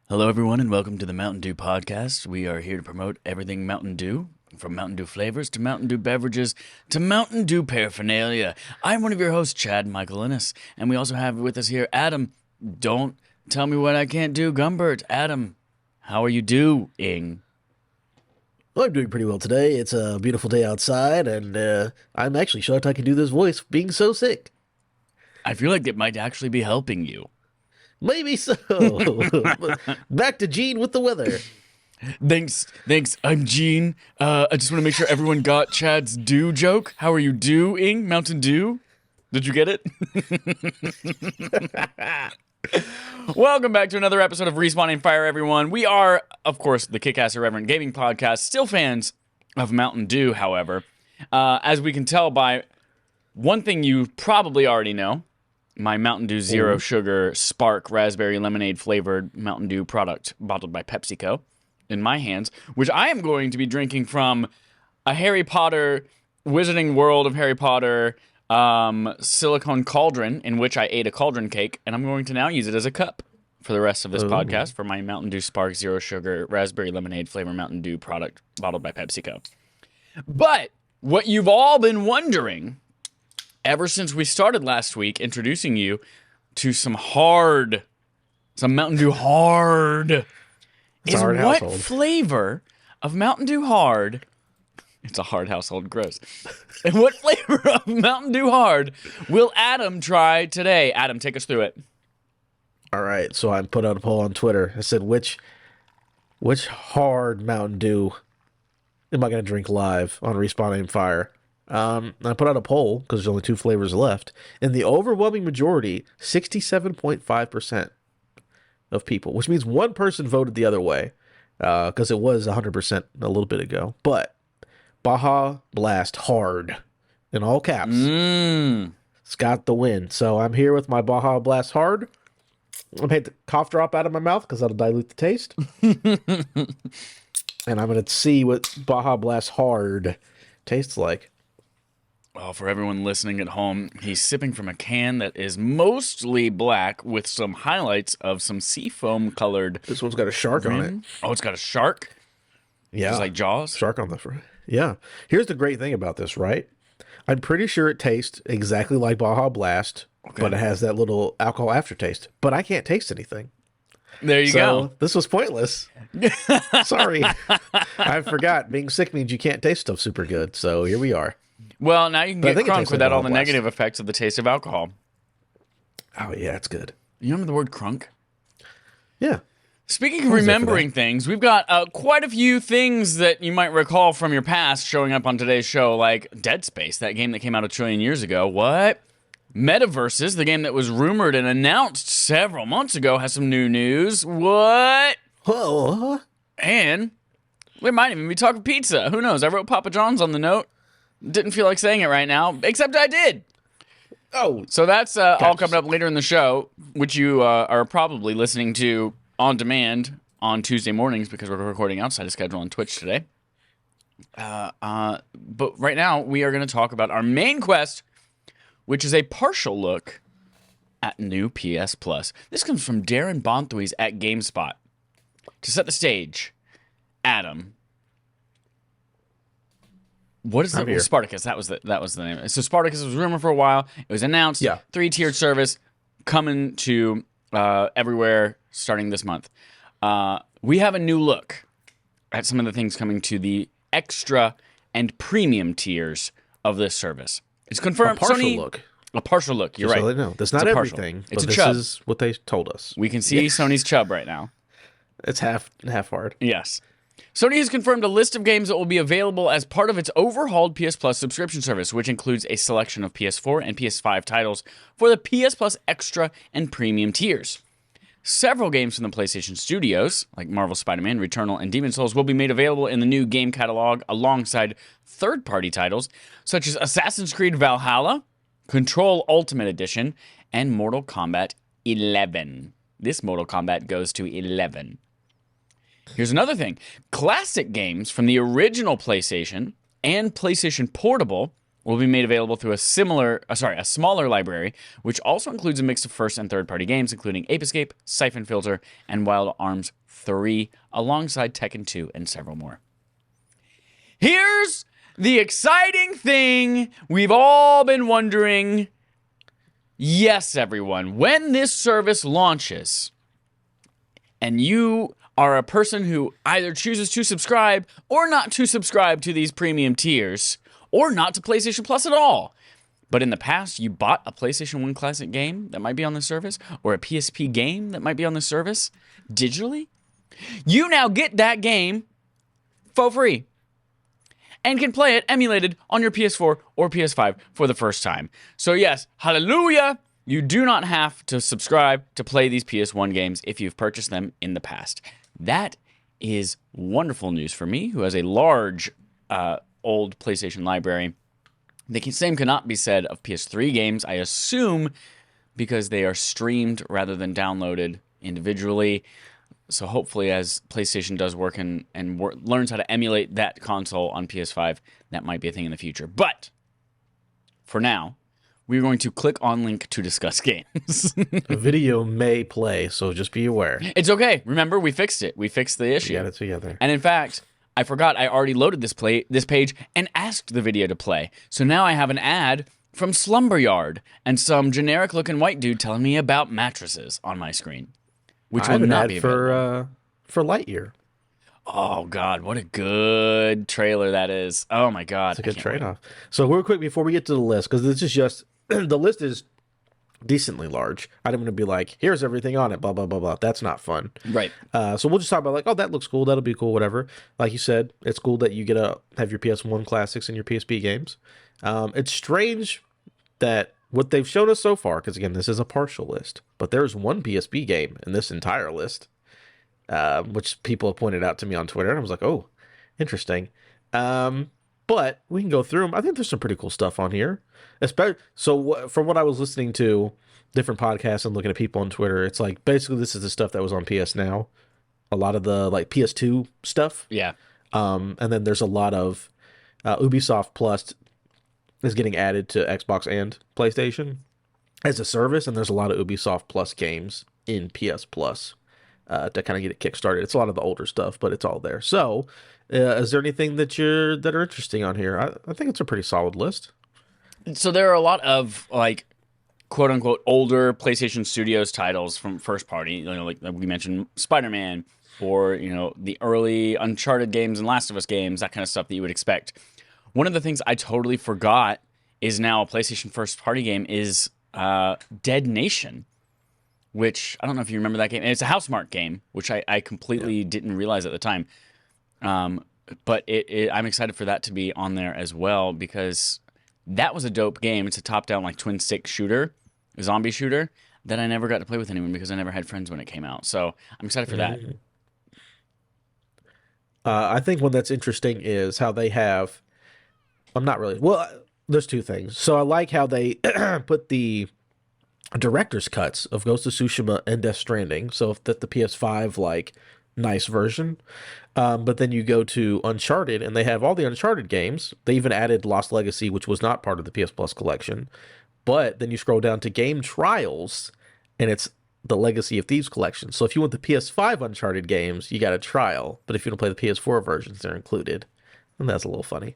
Hello, everyone, and welcome to the Mountain Dew Podcast. We are here to promote everything Mountain Dew, from Mountain Dew flavors to Mountain Dew beverages to Mountain Dew paraphernalia. I'm one of your hosts, Chad Michael Innes, and we also have with us here Adam. Don't tell me what I can't do, Gumbert. Adam, how are you doing? Well, I'm doing pretty well today. It's a beautiful day outside, and I'm actually shocked I can do this voice being so sick. I feel like it might actually be helping you. Maybe so. Back to Gene with the weather. Thanks. I'm Gene. I just want to make sure everyone got Chad's Dew joke. How are you doing, Mountain Dew? Did you get it? Welcome back to another episode of Respawning Fire, everyone. We are, of course, the Kick-Ass Irreverent Gaming Podcast. Still fans of Mountain Dew, however. As we can tell by one thing you probably already know, my Mountain Dew Zero Sugar Spark Raspberry Lemonade flavored Mountain Dew product bottled by PepsiCo in my hands, which I am going to be drinking from a Harry Potter, Wizarding World of Harry Potter silicone cauldron in which I ate a cauldron cake, and I'm going to now use it as a cup for the rest of this podcast for my Mountain Dew Spark Zero Sugar Raspberry Lemonade flavor Mountain Dew product bottled by PepsiCo. But what you've all been wondering ever since we started last week introducing you to some Mountain Dew Hard, is hard what household. flavor of Mountain Dew Hard, it's a hard household, gross, and what flavor of Mountain Dew Hard will Adam try today? Adam, take us through it. All right, so I put out a poll on Twitter. I said, which hard Mountain Dew am I going to drink live on Respawning Fire? I put out a poll because there's only 2 flavors left, and the overwhelming majority, 67.5% of people, which means one person voted the other way, because it was 100% a little bit ago. But Baja Blast Hard, in all caps, it's got the win. So I'm here with my Baja Blast Hard. I'm going to take the cough drop out of my mouth because that'll dilute the taste. And I'm going to see what Baja Blast Hard tastes like. Well, for everyone listening at home, he's sipping from a can that is mostly black with some highlights of some seafoam colored. This one's got a shark on it. Oh, it's got a shark? Yeah. Just like Jaws? Shark on the front. Yeah. Here's the great thing about this, right? I'm pretty sure it tastes exactly like Baja Blast, but it has that little alcohol aftertaste. But I can't taste anything. There you go. This was pointless. Sorry. I forgot. Being sick means you can't taste stuff super good. So here we are. Well, now you can get crunk without all the Blast. negative effects of the taste of alcohol. Oh, yeah, it's good. You remember the word crunk? Yeah. Speaking of remembering things, we've got quite a few things that you might recall from your past showing up on today's show, like Dead Space, that game that came out a trillion years ago. What? Metaverses, the game that was rumored and announced several months ago, has some new news. What? Whoa. And we might even be talking pizza. Who knows? I wrote Papa John's on the note. Didn't feel like saying it right now, except I did. Oh. So that's all coming up later in the show, which you are probably listening to on demand on Tuesday mornings because we're recording outside of schedule on Twitch today. But right now, we are going to talk about our main quest, which is a partial look at new PS Plus. This comes from Darren Bonthways at GameSpot. To set the stage, Adam, what is the Spartacus? That was the name. So Spartacus was rumored for a while. It was announced. Yeah. 3-tiered service coming to everywhere starting this month. We have a new look at some of the things coming to the extra and premium tiers of this service. It's confirmed. A partial Sony, look. A partial look. You're Just right. So they know. That's not It's a partial. everything. It's but a chub. This is what they told us. We can see Sony's chub right now. It's half hard. Yes. Sony has confirmed a list of games that will be available as part of its overhauled PS Plus subscription service, which includes a selection of PS4 and PS5 titles for the PS Plus Extra and Premium tiers. Several games from the PlayStation Studios, like Marvel Spider-Man, Returnal, and Demon's Souls, will be made available in the new game catalog alongside third-party titles such as Assassin's Creed Valhalla, Control Ultimate Edition, and Mortal Kombat 11. This Mortal Kombat goes to 11. Here's another thing. Classic games from the original PlayStation and PlayStation Portable will be made available through a smaller library, which also includes a mix of first and third-party games, including Ape Escape, Siphon Filter, and Wild Arms 3, alongside Tekken 2 and several more. Here's the exciting thing we've all been wondering. Yes, everyone, when this service launches, and you are a person who either chooses to subscribe or not to subscribe to these premium tiers, or not to PlayStation Plus at all, but in the past you bought a PlayStation 1 Classic game that might be on the service, or a PSP game that might be on the service digitally, you now get that game for free and can play it emulated on your PS4 or PS5 for the first time. So yes, hallelujah, you do not have to subscribe to play these PS1 games if you've purchased them in the past. That is wonderful news for me, who has a large old PlayStation library. The same cannot be said of PS3 games, I assume, because they are streamed rather than downloaded individually. So hopefully, as PlayStation does work and learns how to emulate that console on PS5, that might be a thing in the future. But for now, we're going to click on link to discuss games. A video may play, so just be aware. It's okay. Remember, we fixed it. We fixed the issue. We got it together. And in fact, I forgot I already loaded this page and asked the video to play. So now I have an ad from Slumberyard and some generic-looking white dude telling me about mattresses on my screen, which will not be available. For Lightyear. Oh God, what a good trailer that is! Oh my God, it's a good trade-off. So real quick before we get to the list, because this is just the list is decently large. I don't want to be like, here's everything on it, blah blah blah blah. That's not fun, right? So we'll just talk about like, oh, that looks cool, that'll be cool, whatever. Like you said, it's cool that you get to have your PS1 classics and your PSP games. It's strange that what they've shown us so far, because again, this is a partial list, but there's one PSP game in this entire list, which people have pointed out to me on Twitter, and I was like, oh, interesting. But we can go through them. I think there's some pretty cool stuff on here. From what I was listening to, different podcasts and looking at people on Twitter, it's like basically this is the stuff that was on PS Now. A lot of the like PS2 stuff. Yeah. And then there's a lot of Ubisoft Plus is getting added to Xbox and PlayStation as a service, and there's a lot of Ubisoft Plus games in PS Plus to kind of get it kickstarted. It's a lot of the older stuff, but it's all there. So, is there anything that are interesting on here? I think it's a pretty solid list. So there are a lot of like quote unquote older PlayStation Studios titles from first party, like we mentioned Spider-Man, or the early Uncharted games and Last of Us games, that kind of stuff that you would expect. One of the things I totally forgot is now a PlayStation first party game is Dead Nation, which I don't know if you remember that game. And it's a Housemarque game, which I completely didn't realize at the time. But I'm excited for that to be on there as well, because that was a dope game. It's a top-down like twin stick shooter, a zombie shooter that I never got to play with anyone because I never had friends when it came out. So I'm excited for that. I think one that's interesting is how they have. I'm not really. Well, there's two things. So I like how they put the director's cuts of Ghost of Tsushima and Death Stranding. So if that the PS5 like nice version. But then you go to Uncharted and they have all the Uncharted games. They even added Lost Legacy, which was not part of the PS Plus collection. But then you scroll down to Game Trials and it's the Legacy of Thieves collection. So if you want the PS5 Uncharted games, you got a trial. But if you want to play the PS4 versions, they're included. And that's a little funny.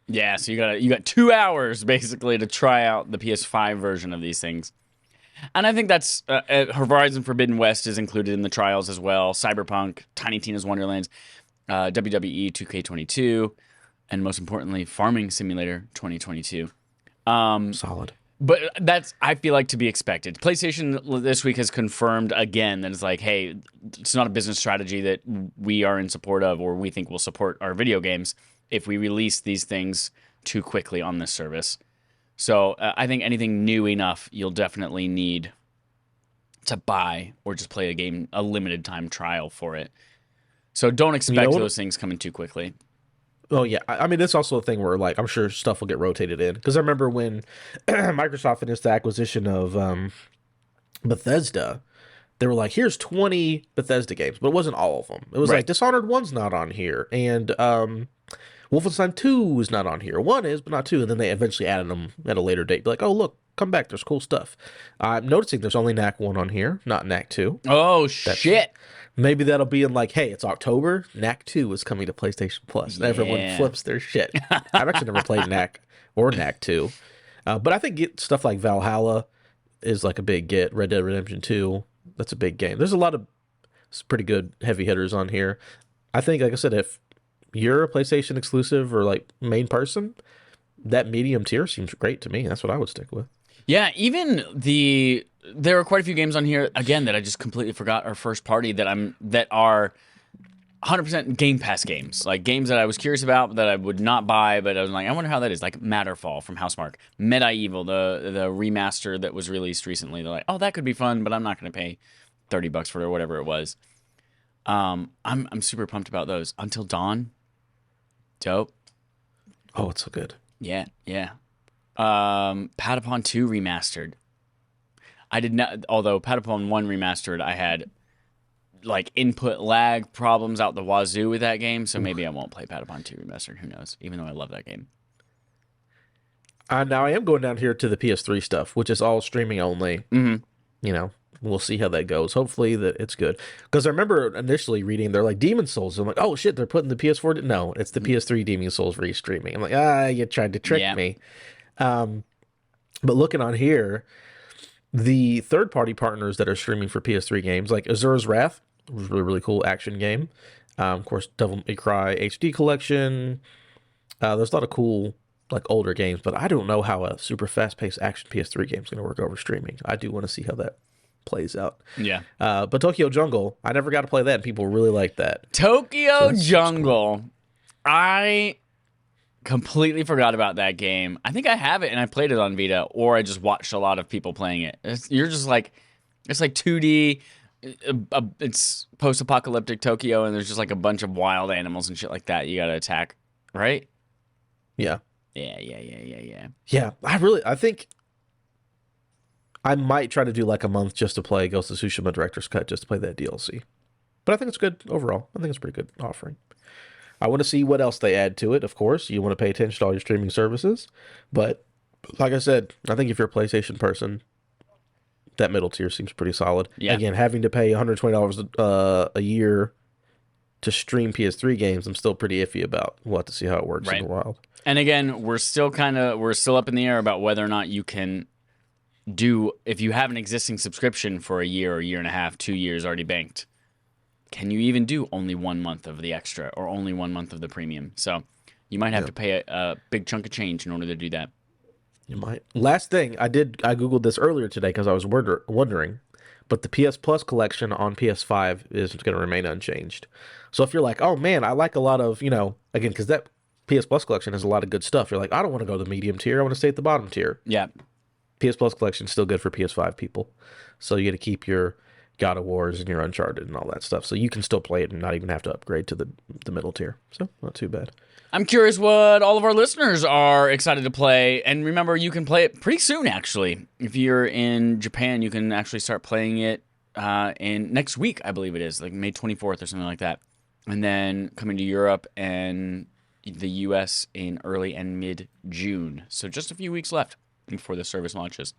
Yeah, so you got 2 hours basically to try out the PS5 version of these things. And I think that's Horizon Forbidden West is included in the trials as well. Cyberpunk, Tiny Tina's Wonderlands, WWE 2K22, and most importantly, Farming Simulator 2022. Solid. But that's, I feel like, to be expected. PlayStation this week has confirmed again that it's like, hey, it's not a business strategy that we are in support of or we think will support our video games if we release these things too quickly on this service. So I think anything new enough, you'll definitely need to buy or just play a game, a limited time trial for it. So don't expect those things coming too quickly. Oh, yeah. I mean, it's also a thing where, like, I'm sure stuff will get rotated in. Because I remember when Microsoft finished the acquisition of Bethesda, they were like, here's 20 Bethesda games. But it wasn't all of them. It was like, Dishonored 1's not on here. And Wolfenstein 2 is not on here. 1 is, but not 2. And then they eventually added them at a later date. Be like, oh, look, come back. There's cool stuff. I'm noticing there's only Knack 1 on here, not Knack 2. Oh, shit. Maybe that'll be in like, hey, it's October. Knack 2 is coming to PlayStation Plus. And everyone flips their shit. I've actually never played Knack or Knack 2. But I think stuff like Valhalla is like a big get. Red Dead Redemption 2, that's a big game. There's a lot of pretty good heavy hitters on here. I think, like I said, if you're a PlayStation exclusive or like main person, that medium tier seems great to me. That's what I would stick with. Yeah, even there are quite a few games on here again that I just completely forgot are first party that are 100% Game Pass games, like games that I was curious about that I would not buy, but I was like, I wonder how that is. Like Matterfall from Housemarque, Medieval, the remaster that was released recently. They're like, oh, that could be fun, but I'm not going to pay $30 for it or whatever it was. I'm super pumped about those. Until Dawn, dope. Oh, it's so good. Yeah. Patapon 2 remastered. I did not, although Patapon 1 remastered, I had like input lag problems out the wazoo with that game, so maybe I won't play Patapon 2 remastered. Who knows? Even though I love that game. Now I am going down here to the PS3 stuff, which is all streaming only. Mm-hmm. You know, we'll see how that goes. Hopefully that it's good. Because I remember initially reading, they're like Demon Souls. I'm like, oh shit, they're putting the PS4. No, it's the PS3 Demon Souls re-streaming. I'm like, you tried to trick me. But looking on here, the third-party partners that are streaming for PS3 games, like Azura's Wrath, was a really, really cool action game. Of course, Devil May Cry HD Collection. There's a lot of cool, like, older games, but I don't know how a super fast-paced action PS3 game is going to work over streaming. I do want to see how that plays out. Yeah. But Tokyo Jungle, I never got to play that, and people really like that. Tokyo Jungle. Cool. I completely forgot about that game. I think I have it, and I played it on Vita, or I just watched a lot of people playing it. You're just like, it's like 2D. It's post-apocalyptic Tokyo, and there's just like a bunch of wild animals and shit like that you gotta attack, right? Yeah. Yeah. I think I might try to do like a month just to play Ghost of Tsushima Director's Cut, just to play that DLC. But I think it's good overall. I think it's a pretty good offering. I want to see what else they add to it, of course. You want to pay attention to all your streaming services. But like I said, I think if you're a PlayStation person, that middle tier seems pretty solid. Yeah. Again, having to pay $120 a year to stream PS3 games, I'm still pretty iffy about. We'll have to see how it works in the wild. And again, we're still up in the air about whether or not you can do, if you have an existing subscription for a year or year and a half, 2 years already banked, can you even do only 1 month of the extra or only 1 month of the premium? So you might have to pay a big chunk of change in order to do that. You might. Last thing, I Googled this earlier today because I was wondering, but the PS Plus collection on PS5 is going to remain unchanged. So if you're like, oh man, I like a lot of, again, because that PS Plus collection has a lot of good stuff. You're like, I don't want to go to the medium tier. I want to stay at the bottom tier. Yeah. PS Plus collection is still good for PS5 people. So you got to keep your God of Wars and your Uncharted and all that stuff. So you can still play it and not even have to upgrade to the middle tier. So not too bad. I'm curious what all of our listeners are excited to play. And remember, you can play it pretty soon, actually. If you're in Japan, you can actually start playing it in next week, I believe it is, like May 24th or something like that. And then coming to Europe and the US in early and mid-June. So just a few weeks left before the service launches.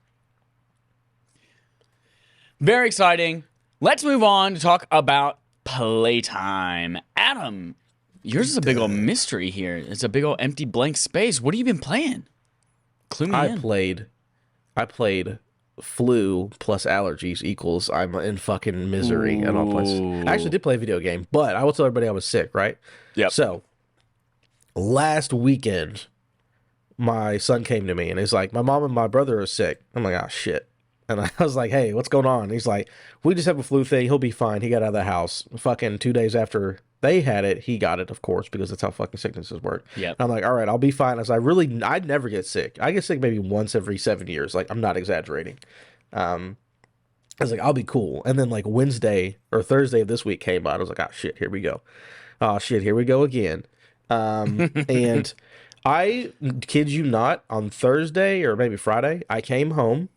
Very exciting. Let's move on to talk about playtime. Adam, yours is a big old mystery here. It's a big old empty blank space. What have you been playing? Clue me in. I played flu plus allergies equals I'm in fucking misery at all places. I actually did play a video game, but I will tell everybody I was sick, right? Yep. So last weekend, my son came to me and he's like, my mom and my brother are sick. I'm like, oh shit. And I was like, hey, what's going on? He's like, we just have a flu thing. He'll be fine. He got out of the house. Fucking 2 days after they had it, he got it, of course, because that's how fucking sicknesses work. Yeah. I'm like, all right, I'll be fine. I'd never get sick. I get sick maybe once every 7 years. Like, I'm not exaggerating. I was like, I'll be cool. And then like Wednesday or Thursday of this week came by. I was like, oh shit, here we go. Oh shit, here we go again. And I kid you not, on Thursday or maybe Friday, I came home.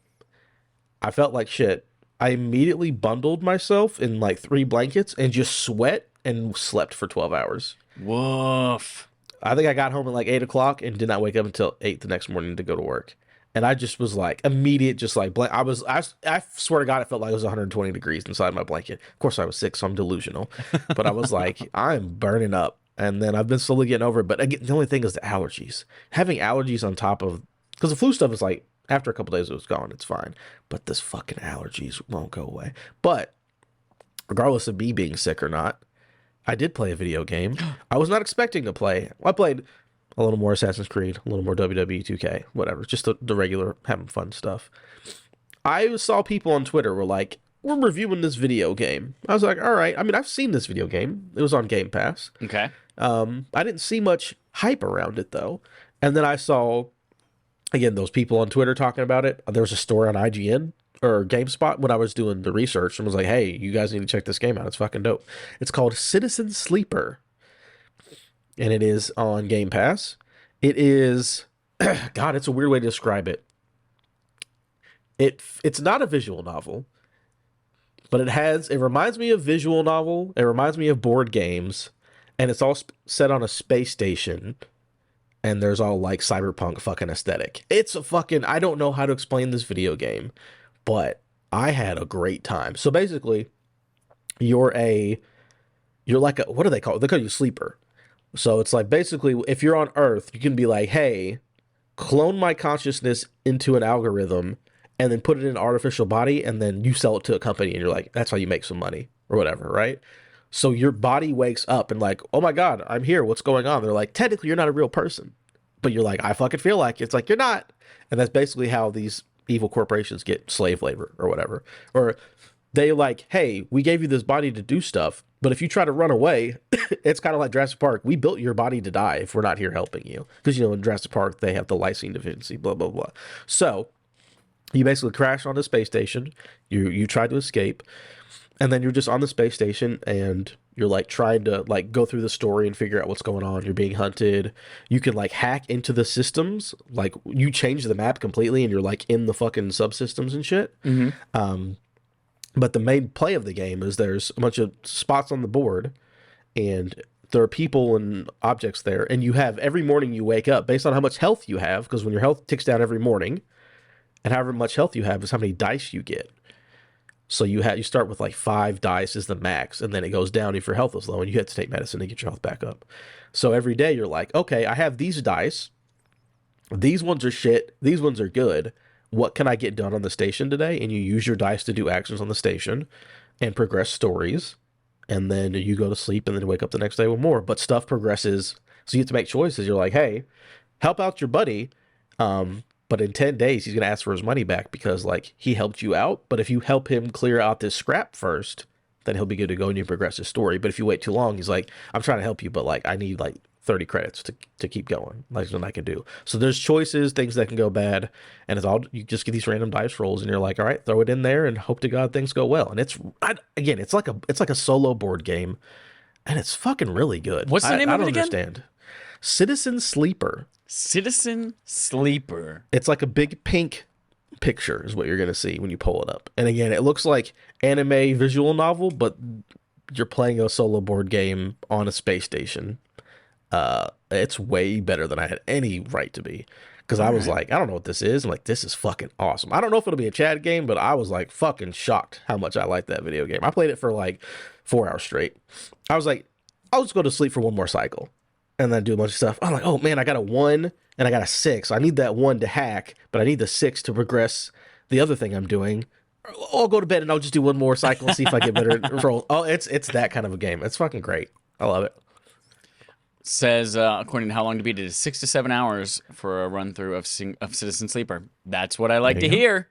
I felt like shit. I immediately bundled myself in like 3 blankets and just sweat and slept for 12 hours. Woof. I think I got home at like 8 o'clock and did not wake up until 8 the next morning to go to work. And I just was like immediate, just like I swear to God, it felt like it was 120 degrees inside my blanket. Of course, I was sick, so I'm delusional. But I was like, I'm burning up. And then I've been slowly getting over it. But again, the only thing is the allergies. Having allergies on top of, because the flu stuff is like after a couple days it was gone, it's fine. But this fucking allergies won't go away. But regardless of me being sick or not, I did play a video game. I was not expecting to play. I played a little more Assassin's Creed, a little more WWE 2K, whatever, just the regular having fun stuff. I saw people on Twitter were like, we're reviewing this video game. I was like, all right. I mean, I've seen this video game. It was on Game Pass. Okay. I didn't see much hype around it, though. And then I saw, again, those people on Twitter talking about it. There was a story on IGN or GameSpot when I was doing the research and was like, hey, you guys need to check this game out. It's fucking dope. It's called Citizen Sleeper. And it is on Game Pass. It is, God, it's a weird way to describe it. It's not a visual novel, but it reminds me of visual novel. It reminds me of board games, and it's all set on a space station, and there's all like cyberpunk fucking aesthetic. It's a fucking, I don't know how to explain this video game, but I had a great time. So basically, you're like a, what do they call it? They call you a sleeper. So it's like basically if you're on Earth, you can be like, hey, clone my consciousness into an algorithm and then put it in an artificial body, and then you sell it to a company and you're like, that's how you make some money or whatever, right? So your body wakes up and like, oh my God, I'm here. What's going on? They're like, technically you're not a real person, but you're like, I fucking feel like it. It's like, you're not. And that's basically how these evil corporations get slave labor or whatever. Or they like, hey, we gave you this body to do stuff, but if you try to run away, it's kind of like Jurassic Park. We built your body to die if we're not here helping you. Because, in Jurassic Park, they have the lysine deficiency, blah, blah, blah. So you basically crash on the space station. You try to escape. And then you're just on the space station and you're like trying to like go through the story and figure out what's going on. You're being hunted. You can like hack into the systems. Like you change the map completely and you're like in the fucking subsystems and shit. Mm-hmm. But the main play of the game is there's a bunch of spots on the board and there are people and objects there. And you have every morning you wake up based on how much health you have, because when your health ticks down every morning, and however much health you have is how many dice you get. So you start with like 5 dice is the max, and then it goes down if your health is low, and you have to take medicine to get your health back up. So every day you're like, okay, I have these dice. These ones are shit. These ones are good. What can I get done on the station today? And you use your dice to do actions on the station and progress stories. And then you go to sleep and then wake up the next day with more. But stuff progresses. So you have to make choices. You're like, hey, help out your buddy. But in 10 days, he's going to ask for his money back because like he helped you out. But if you help him clear out this scrap first, then he'll be good to go and you progress his story. But if you wait too long, he's like, I'm trying to help you, but like I need like 30 credits to keep going. Like nothing I can do. So there's choices, things that can go bad, and it's all, you just get these random dice rolls and you're like, all right, throw it in there and hope to God things go well. And it's like a solo board game, and it's fucking really good. What's the name of it again? I don't understand. Citizen Sleeper. Citizen Sleeper. It's like a big pink picture is what you're going to see when you pull it up. And again, it looks like anime visual novel, but you're playing a solo board game on a space station. It's way better than I had any right to be. Because I was like, I don't know what this is. I'm like, this is fucking awesome. I don't know if it'll be a Chad game, but I was like fucking shocked how much I liked that video game. I played it for like 4 hours straight. I was like, I'll just go to sleep for one more cycle and then do a bunch of stuff. I'm like, oh man, I got a 1 and I got a 6. I need that 1 to hack, but I need the 6 to progress the other thing I'm doing. I'll go to bed and I'll just do one more cycle and see if I get better roll. Oh, it's that kind of a game. It's fucking great. I love it. Says, according to How Long to Beat It, is 6 to 7 hours for a run through of Citizen Sleeper. That's what I like to hear.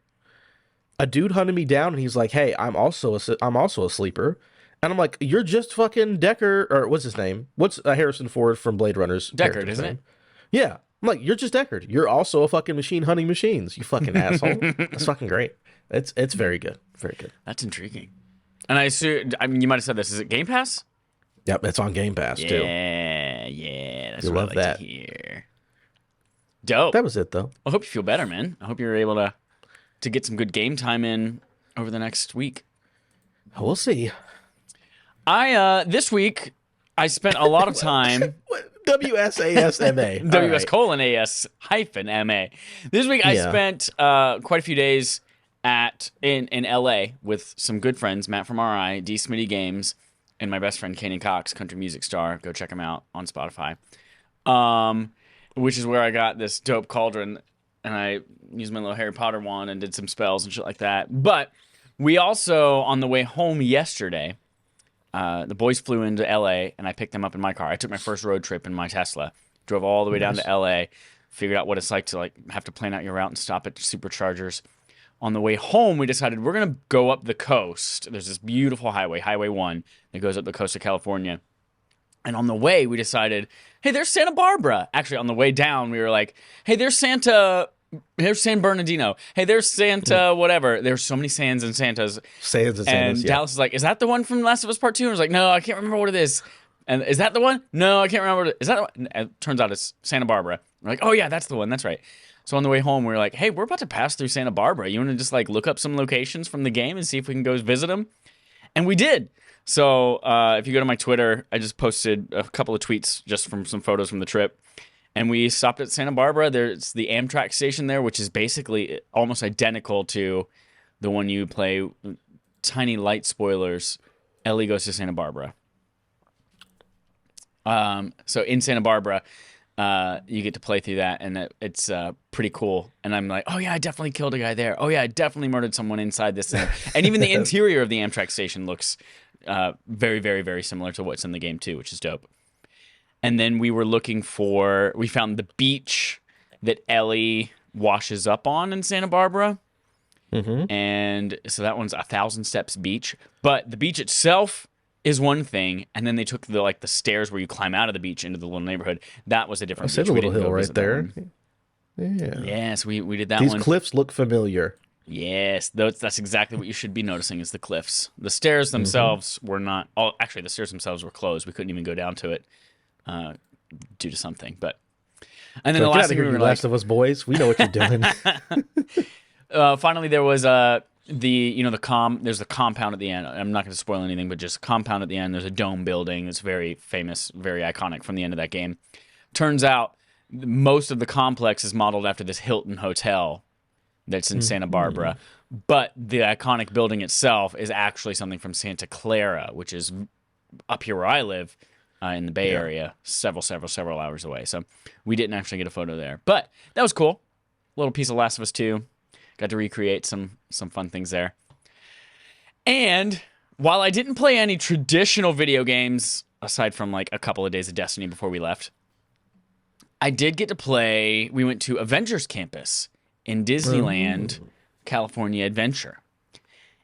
A dude hunted me down and he's like, hey, I'm also a sleeper. And I'm like, you're just fucking Deckard, or what's his name? What's Harrison Ford from Blade Runner's Deckard, isn't it? Yeah. I'm like, you're just Deckard. You're also a fucking machine hunting machines, you fucking asshole. That's fucking great. It's very good. Very good. That's intriguing. And I assume, I mean, you might have said this. Is it Game Pass? Yep, it's on Game Pass, too. Yeah. That's you what love I like that. to hear. Dope. That was it, though. I hope you feel better, man. I hope you're able to get some good game time in over the next week. We'll see. This week, I spent a lot of time WSASMA. WS colon AS hyphen MA. This week I Yeah. spent quite a few days in LA with some good friends, Matt from RI, D Smitty Games, and my best friend Kanan Cox, country music star. Go check him out on Spotify. Which is where I got this dope cauldron, and I used my little Harry Potter wand and did some spells and shit like that. But we also, on the way home yesterday, the boys flew into LA, and I picked them up in my car. I took my first road trip in my Tesla, drove all the way down to LA, figured out what it's like to like have to plan out your route and stop at superchargers. On the way home, we decided we're gonna go up the coast. There's this beautiful highway, Highway 1, that goes up the coast of California. And on the way, we decided, hey, there's Santa Barbara. Actually, on the way down, we were like, hey, there's San Bernardino. Hey, there's Santa whatever. There's so many Sans and Santas. Sans and Santas, yeah. Dallas is like, is that the one from Last of Us Part 2? And I was like, no, I can't remember what it is. And is that the one? No, I can't remember what it is. Is that the one? And it turns out it's Santa Barbara. We're like, oh, yeah, that's the one. That's right. So on the way home, we were like, hey, we're about to pass through Santa Barbara. You want to just like look up some locations from the game and see if we can go visit them? And we did. So if you go to my Twitter, I just posted a couple of tweets just from some photos from the trip. And we stopped at Santa Barbara. There's the Amtrak station there, which is basically almost identical to the one you play. Tiny light spoilers. Ellie goes to Santa Barbara. So in Santa Barbara, you get to play through that, and it's pretty cool. And I'm like, oh yeah, I definitely killed a guy there. Oh yeah, I definitely murdered someone inside this thing. And even the interior of the Amtrak station looks very, very, very similar to what's in the game too, which is dope. And then we found the beach that Ellie washes up on in Santa Barbara. Mm-hmm. And so that one's 1,000 Steps Beach. But the beach itself is one thing, and then they took the stairs where you climb out of the beach into the little neighborhood. That was a different beach. a We little didn't go hill right visit that there. one. Yeah. Yes, we did that These one. cliffs look familiar. Yes, that's exactly what you should be noticing is the cliffs. The stairs themselves were not. Oh, actually, the stairs themselves were closed. We couldn't even go down to it due to something. But and then So the get last out of thing here, we you were like, Last of Us boys. We know what you're doing. finally there was there's the compound at the end. I'm not going to spoil anything, but just compound at the end. There's a dome building. It's very famous, very iconic from the end of that game. Turns out most of the complex is modeled after this Hilton hotel that's in Santa Barbara, but the iconic building itself is actually something from Santa Clara, which is up here where I live in the Bay Area, several hours away. So we didn't actually get a photo there, but that was cool. Little piece of Last of Us 2. Got to recreate some fun things there. And while I didn't play any traditional video games, aside from like a couple of days of Destiny before we left, I did get to play. We went to Avengers Campus in Disneyland, California Adventure.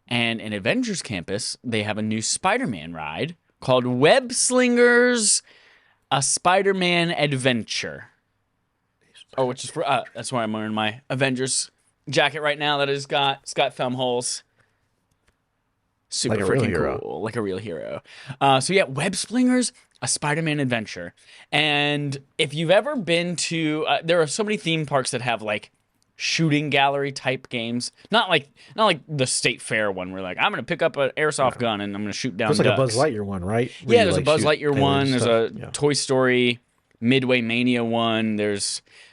And in Avengers Campus, they have a new Spider-Man ride called Web Slingers, a Spider-Man Adventure. Oh, which is for that's why I'm wearing my Avengers jacket right now. That has got thumb holes. Super Like a real freaking hero. cool, like a real hero. So yeah, Web Slingers, a Spider-Man adventure. And if you've ever been to, there are so many theme parks that have like shooting gallery type games. Not like the State Fair one where like I'm gonna pick up an airsoft gun and I'm gonna shoot down. There's like a ducks. Buzz Lightyear one, right? Where Yeah, you, there's a like, Buzz shoot Lightyear aliens one. and There's stuff. a Yeah. Toy Story Midway Mania one. There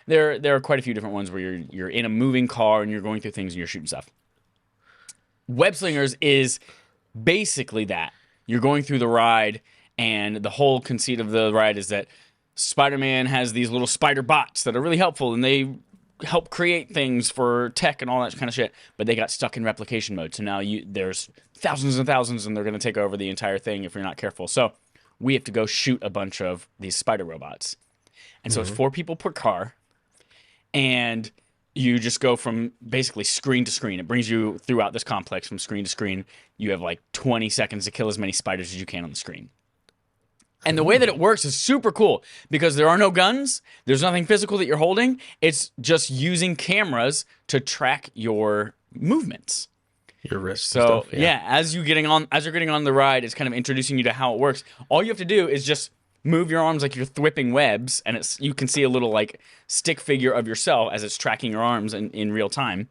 are quite a few different ones where you're in a moving car and you're going through things and you're shooting stuff. Web Slingers is basically that. You're going through the ride, and the whole conceit of the ride is that Spider-Man has these little spider bots that are really helpful, and they help create things for tech and all that kind of shit, but they got stuck in replication mode. So now there's thousands and thousands, and they're going to take over the entire thing if you're not careful. So we have to go shoot a bunch of these spider robots. And so it's 4 people per car, and you just go from basically screen to screen. It brings you throughout this complex from screen to screen. You have like 20 seconds to kill as many spiders as you can on the screen. And the way that it works is super cool because there are no guns. There's nothing physical that you're holding. It's just using cameras to track your movements. Your wrist. So and stuff, yeah, as you're getting on the ride, it's kind of introducing you to how it works. All you have to do is just move your arms like you're thwipping webs, and you can see a little like stick figure of yourself as it's tracking your arms in real time.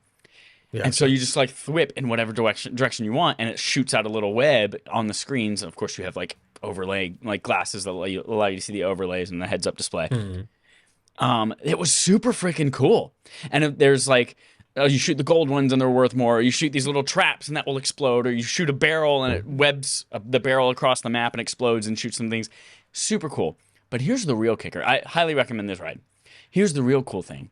Yeah. And so you just like thwip in whatever direction you want, and it shoots out a little web on the screens. And of course, you have like overlay, like glasses that allow you to see the overlays and the heads-up display. It was super freaking cool. And there's like, you shoot the gold ones and they're worth more. Or you shoot these little traps and that will explode. Or you shoot a barrel and it webs the barrel across the map and explodes and shoots some things. Super cool. But here's the real kicker. I highly recommend this ride. Here's the real cool thing.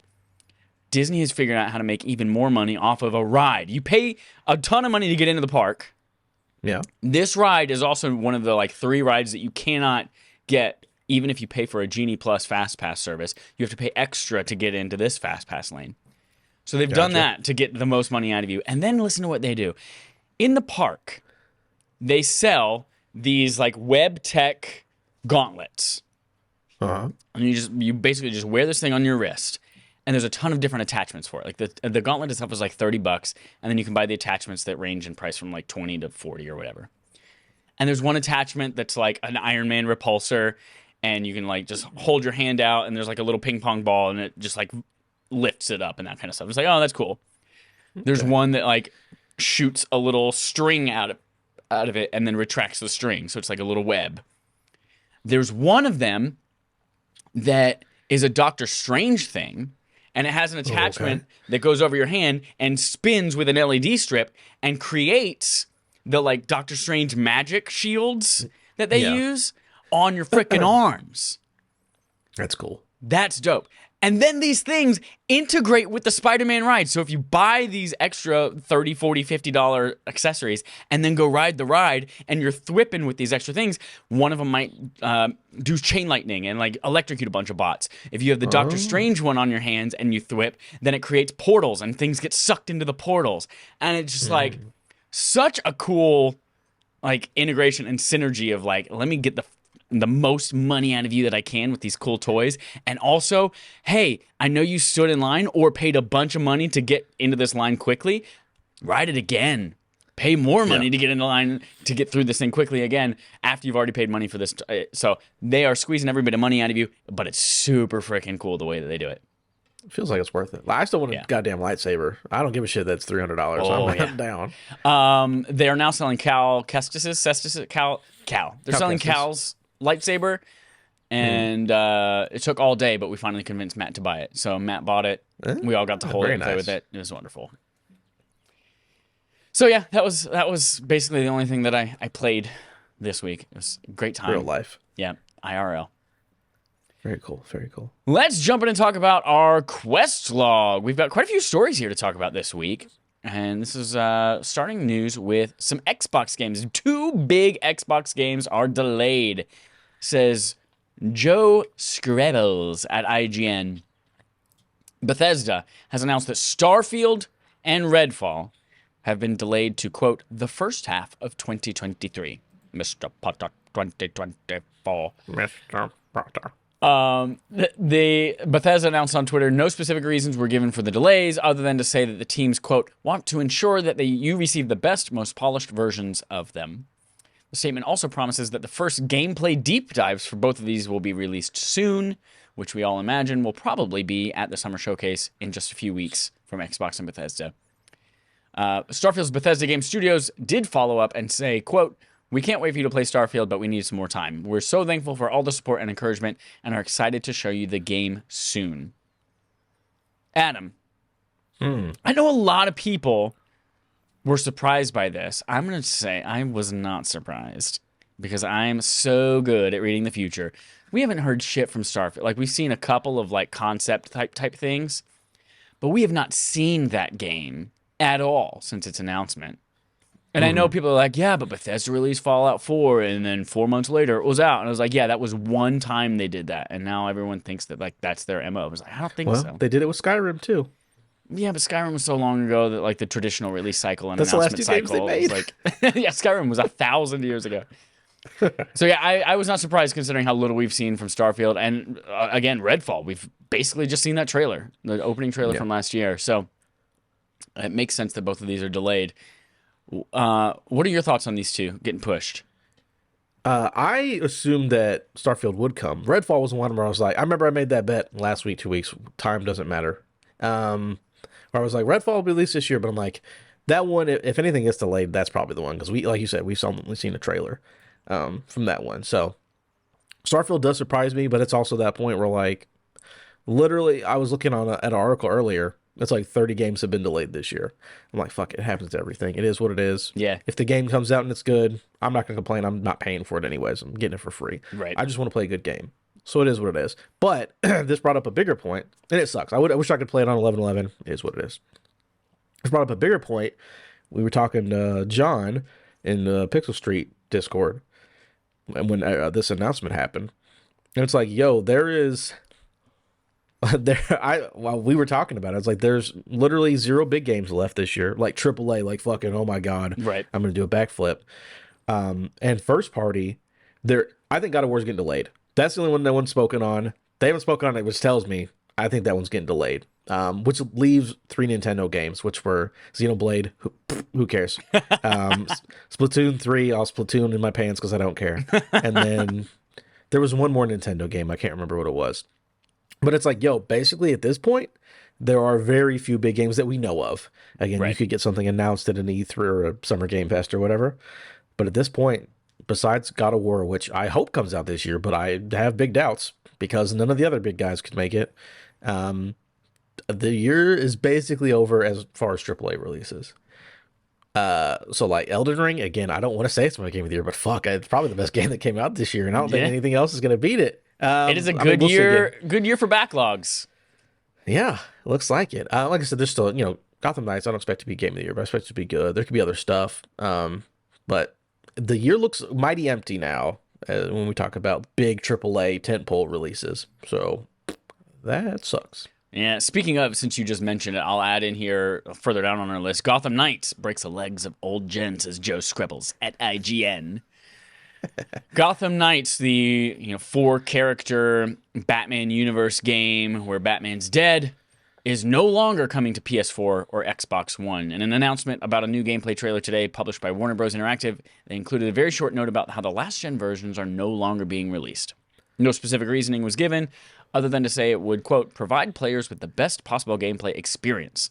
Disney has figured out how to make even more money off of a ride. You pay a ton of money to get into the park. Yeah. This ride is also one of the like 3 rides that you cannot get even if you pay for a Genie Plus Fast Pass service. You have to pay extra to get into this Fast Pass lane. So they've done that to get the most money out of you. And then listen to what they do. In the park, they sell these like web tech gauntlets. Uh-huh. And you basically just wear this thing on your wrist. And there's a ton of different attachments for it. Like the gauntlet itself is like $30, and then you can buy the attachments that range in price from like 20 to 40 or whatever. And there's one attachment that's like an Iron Man repulsor, and you can like just hold your hand out, and there's like a little ping pong ball, and it just like lifts it up and that kind of stuff. It's like, oh, that's cool. Okay. There's one that like shoots a little string out of it and then retracts the string, so it's like a little web. There's one of them that is a Doctor Strange thing. And it has an attachment that goes over your hand and spins with an LED strip and creates the like Doctor Strange magic shields that they use on your freaking arms. That's cool. That's dope. And then these things integrate with the Spider-Man ride. So if you buy these extra $30, $40, $50 accessories and then go ride the ride and you're thwipping with these extra things, one of them might do chain lightning and like electrocute a bunch of bots. If you have the Doctor Strange one on your hands and you thwip, then it creates portals and things get sucked into the portals. And it's just like such a cool like integration and synergy of like, let me get the most money out of you that I can with these cool toys. And also, hey, I know you stood in line or paid a bunch of money to get into this line quickly. Ride it again. Pay more money to get in the line to get through this thing quickly again after you've already paid money for this. So they are squeezing every bit of money out of you, but it's super freaking cool the way that they do it. It feels like it's worth it. I still want a goddamn lightsaber. I don't give a shit that's $300. I'm down. They are now selling Cal Kestis. Cal. They're selling Cal's lightsaber, and it took all day, but we finally convinced Matt to buy it. So Matt bought it. We all got to hold it and play with it. It was wonderful. So yeah, that was basically the only thing that I played this week. It was a great time. Real life. Yeah, IRL. Very cool. Very cool. Let's jump in and talk about our quest log. We've got quite a few stories here to talk about this week. And this is starting news with some Xbox games. 2 big Xbox games are delayed, says Joe Screbbles at IGN. Bethesda has announced that Starfield and Redfall have been delayed to, quote, the first half of 2023. Mr. Potter 2024. Mr. Potter. The Bethesda announced on Twitter no specific reasons were given for the delays other than to say that the teams, quote, want to ensure that you receive the best, most polished versions of them. The statement also promises that the first gameplay deep dives for both of these will be released soon, which we all imagine will probably be at the Summer Showcase in just a few weeks from Xbox and Bethesda. Starfield's Bethesda Game Studios did follow up and say, quote, we can't wait for you to play Starfield, but we need some more time. We're so thankful for all the support and encouragement and are excited to show you the game soon. Adam, I know a lot of people were surprised by this. I'm going to say I was not surprised because I'm so good at reading the future. We haven't heard shit from Starfield. Like, we've seen a couple of like concept type things, but we have not seen that game at all since its announcement. And I know people are like, yeah, but Bethesda released Fallout 4, and then 4 months later it was out. And I was like, yeah, that was one time they did that. And now everyone thinks that like that's their MO. I was like, I don't think so. They did it with Skyrim too. Yeah, but Skyrim was so long ago that like the traditional release cycle and announcement cycle was like, yeah, Skyrim was 1,000 years ago. So yeah, I was not surprised considering how little we've seen from Starfield. And again, Redfall, we've basically just seen that trailer, the opening trailer from last year. So it makes sense that both of these are delayed. What are your thoughts on these two getting pushed? I assumed that Starfield would come. Redfall was one where I was like, I remember I made that bet last week, 2 weeks. Time doesn't matter. Where I was like, Redfall will be released this year, but I'm like, that one, if anything gets delayed, that's probably the one because we, like you said, we've only seen a trailer. from that one. So Starfield does surprise me, but it's also that point where like literally I was looking at an article earlier. It's like 30 games have been delayed this year. I'm like, fuck, it happens to everything. It is what it is. Yeah. If the game comes out and it's good, I'm not going to complain. I'm not paying for it anyways. I'm getting it for free. Right. I just want to play a good game. So it is what it is. But this brought up a bigger point, and it sucks. I wish I could play it on 11/11. It is what it is. This brought up a bigger point. We were talking to John in the Pixel Street Discord when this announcement happened. And it's like, yo, there is... while we were talking about it, it's like there's literally 0 big games left this year, like AAA, like fucking oh my god, Right. I'm gonna do a backflip. And first party, I think God of War is getting delayed. That's the only one no one's spoken on. They haven't spoken on it, which tells me I think that one's getting delayed. Which leaves 3 Nintendo games, which were Xenoblade. Who cares? Splatoon 3. I'll Splatoon in my pants because I don't care. And then there was one more Nintendo game. I can't remember what it was. But it's like, yo, basically at this point, there are very few big games that we know of. Again, Right. you could get something announced at an E3 or a Summer Game Fest or whatever. But at this point, besides God of War, which I hope comes out this year, but I have big doubts because none of the other big guys could make it. The year is basically over as far as AAA releases. So like Elden Ring, again, I don't want to say it's my game of the year, but fuck, it's probably the best game that came out this year, and I don't think Yeah. anything else is going to beat it. It is a I mean, good we'll see year. again. Good year for backlogs. Yeah, looks like it. Like I said, there's still, Gotham Knights, I don't expect to be game of the year, but I expect it to be good. There could be other stuff. But the year looks mighty empty now when we talk about big AAA tentpole releases. So that sucks. Yeah, speaking of, since you just mentioned it, I'll add in here further down on our list, Gotham Knights breaks the legs of old gen, says Joe Scribbles at IGN. Gotham Knights, the 4-character Batman universe game where Batman's dead, is no longer coming to PS4 or Xbox One. In an announcement about a new gameplay trailer today published by Warner Bros. Interactive, they included a very short note about how the last-gen versions are no longer being released. No specific reasoning was given, other than to say it would, quote, provide players with the best possible gameplay experience.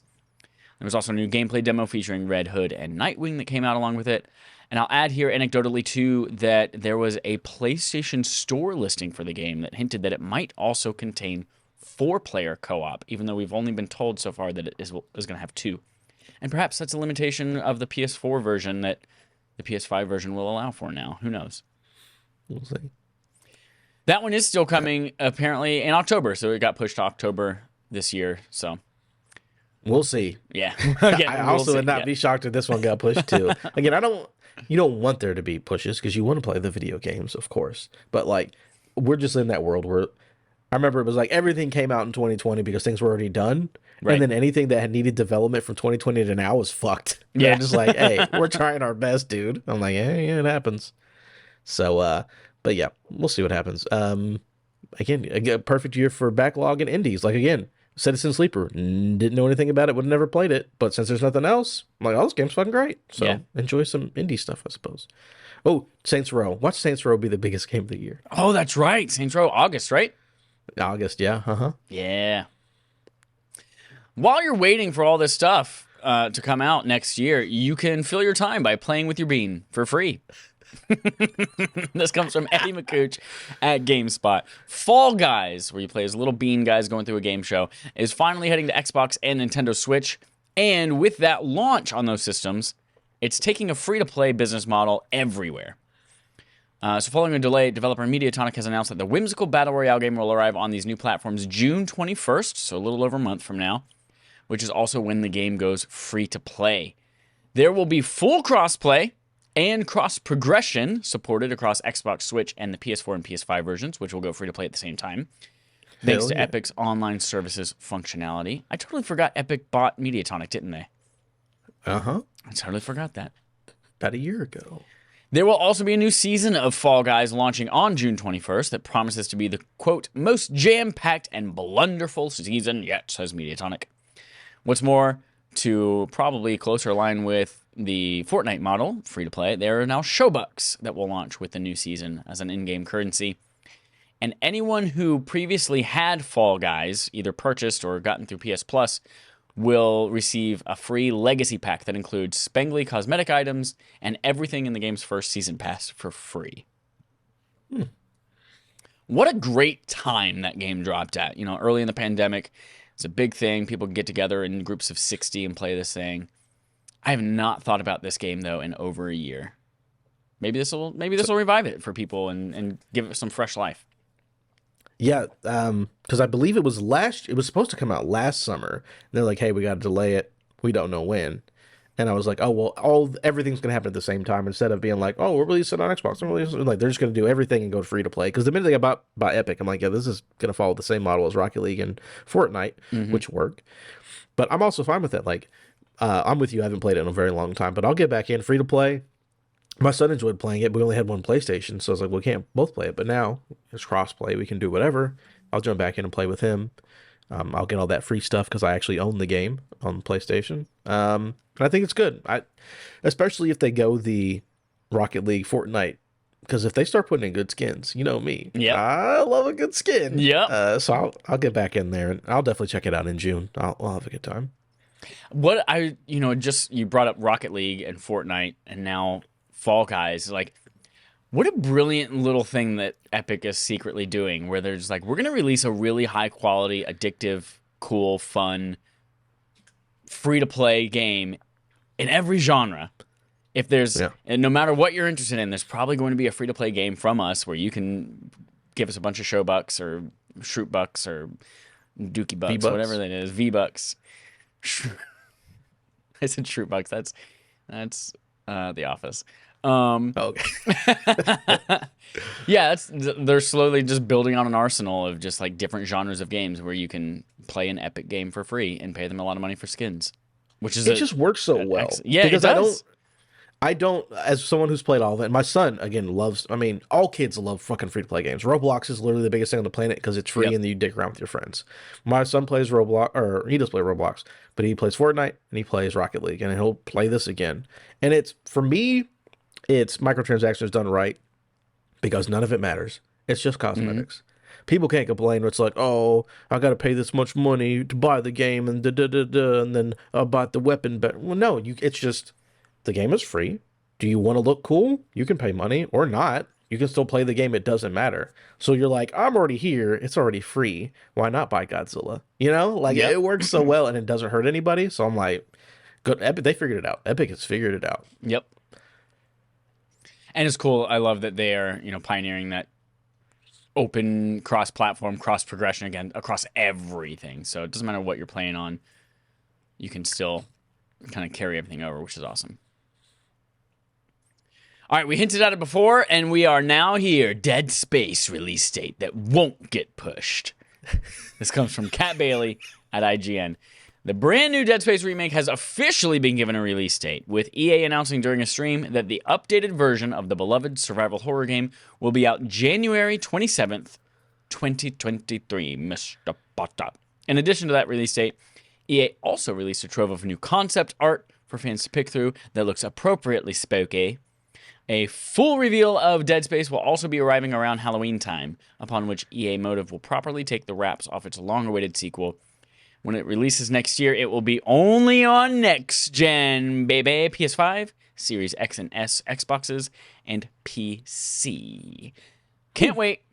There was also a new gameplay demo featuring Red Hood and Nightwing that came out along with it. And I'll add here anecdotally, too, that there was a PlayStation Store listing for the game that hinted that it might also contain 4-player co-op, even though we've only been told so far that it is going to have 2. And perhaps that's a limitation of the PS4 version that the PS5 version will allow for now. Who knows? We'll see. That one is still coming, apparently, in October. So it got pushed to October this year. So, We'll see. yeah. I also would not be shocked if this one got pushed too. Again, you don't want there to be pushes because you want to play the video games, of course. But like, we're just in that world where I remember it was like everything came out in 2020 because things were already done. Right. And then anything that had needed development from 2020 to now was fucked. Yeah. They're just like, hey, we're trying our best, dude. I'm like, yeah, it happens. So, but yeah, we'll see what happens. Again, a perfect year for backlog and indies. Like, again, Citizen Sleeper, didn't know anything about it, would have never played it. But since there's nothing else, I'm like, oh, this game's fucking great. So Yeah. enjoy some indie stuff, I suppose. Oh, Saints Row. Watch Saints Row be the biggest game of the year. Oh, that's right. Saints Row, August, right? August, yeah. Uh-huh. Yeah. While you're waiting for all this stuff to come out next year, you can fill your time by playing with your bean for free. This comes from Eddie McCooch at GameSpot. Fall Guys, where you play as little bean guys going through a game show, is finally heading to Xbox and Nintendo Switch. And with that launch on those systems, it's taking a free-to-play business model everywhere. So following a delay, developer Mediatonic has announced that the whimsical Battle Royale game will arrive on these new platforms June 21st, so a little over a month from now, which is also when the game goes free-to-play. There will be full cross-play and cross-progression supported across Xbox, Switch, and the PS4 and PS5 versions, which will go free-to-play at the same time, thanks Hell to yeah. Epic's online services functionality. I totally forgot Epic bought Mediatonic, didn't they? Uh-huh. I totally forgot that. About a year ago. There will also be a new season of Fall Guys launching on June 21st that promises to be the, quote, most jam-packed and blunderful season yet, says Mediatonic. What's more, to probably closer align with the Fortnite model, free-to-play, there are now Showbucks that will launch with the new season as an in-game currency. And anyone who previously had Fall Guys, either purchased or gotten through PS Plus, will receive a free legacy pack that includes spangly cosmetic items and everything in the game's first season pass for free. What a great time that game dropped at. Early in the pandemic, it's a big thing. People get together in groups of 60 and play this thing. I have not thought about this game, though, in over a year. Maybe this will revive it for people and give it some fresh life. Yeah, because I believe it was supposed to come out last summer. And they're like, hey, we got to delay it. We don't know when. And I was like, oh, well, everything's going to happen at the same time instead of being like, oh, we're releasing it on Xbox. Like, they're just going to do everything and go free to play. Because the minute they got by Epic, I'm like, yeah, this is going to follow the same model as Rocket League and Fortnite, which work. But I'm also fine with it. Like, I'm with you. I haven't played it in a very long time, but I'll get back in free to play. My son enjoyed playing it, but we only had one PlayStation, so I was like, well, we can't both play it. But now it's cross-play. We can do whatever. I'll jump back in and play with him. I'll get all that free stuff because I actually own the game on PlayStation. And I think it's good. Especially if they go the Rocket League, Fortnite, because if they start putting in good skins, you know me. Yeah, I love a good skin. Yeah. So I'll get back in there and I'll definitely check it out in June. I'll have a good time. You brought up Rocket League and Fortnite and now Fall Guys. Like, what a brilliant little thing that Epic is secretly doing where they're just like, we're going to release a really high quality, addictive, cool, fun, free to play game in every genre. If there's, and no matter what you're interested in, there's probably going to be a free to play game from us where you can give us a bunch of show bucks or Shroot bucks or Dookie bucks, V-bucks. whatever that is, V bucks. I said Shroot bucks. That's The Office. Okay. Yeah, they're slowly just building on an arsenal of just like different genres of games where you can play an Epic game for free and pay them a lot of money for skins, which is it just works so well. Yeah, because it does. I don't, as someone who's played all of it, my son, again, loves, all kids love fucking free-to-play games. Roblox is literally the biggest thing on the planet because it's free and then you dick around with your friends. My son plays Roblox, or he does play Roblox, but he plays Fortnite and he plays Rocket League, and he'll play this again. And for me, it's microtransactions done right because none of it matters. It's just cosmetics. People can't complain where it's like, oh, I got to pay this much money to buy the game and and then I bought the weapon. But well, no, it's just... The game is free. Do you want to look cool? You can pay money or not. You can still play the game. It doesn't matter. So you're like, I'm already here. It's already free. Why not buy Godzilla? It works so well and it doesn't hurt anybody. So I'm like, good. Epic, they figured it out. Epic has figured it out. Yep. And it's cool. I love that they are, pioneering that open cross-platform, cross-progression again across everything. So it doesn't matter what you're playing on. You can still kind of carry everything over, which is awesome. All right, we hinted at it before, and we are now here. Dead Space release date that won't get pushed. This comes from Kat Bailey at IGN. The brand new Dead Space remake has officially been given a release date, with EA announcing during a stream that the updated version of the beloved survival horror game will be out January 27th, 2023. Mr. Potter. In addition to that release date, EA also released a trove of new concept art for fans to pick through that looks appropriately spooky. A full reveal of Dead Space will also be arriving around Halloween time, upon which EA Motive will properly take the wraps off its long-awaited sequel. When it releases next year, it will be only on next-gen, baby. PS5, Series X and S, Xboxes, and PC. Can't wait.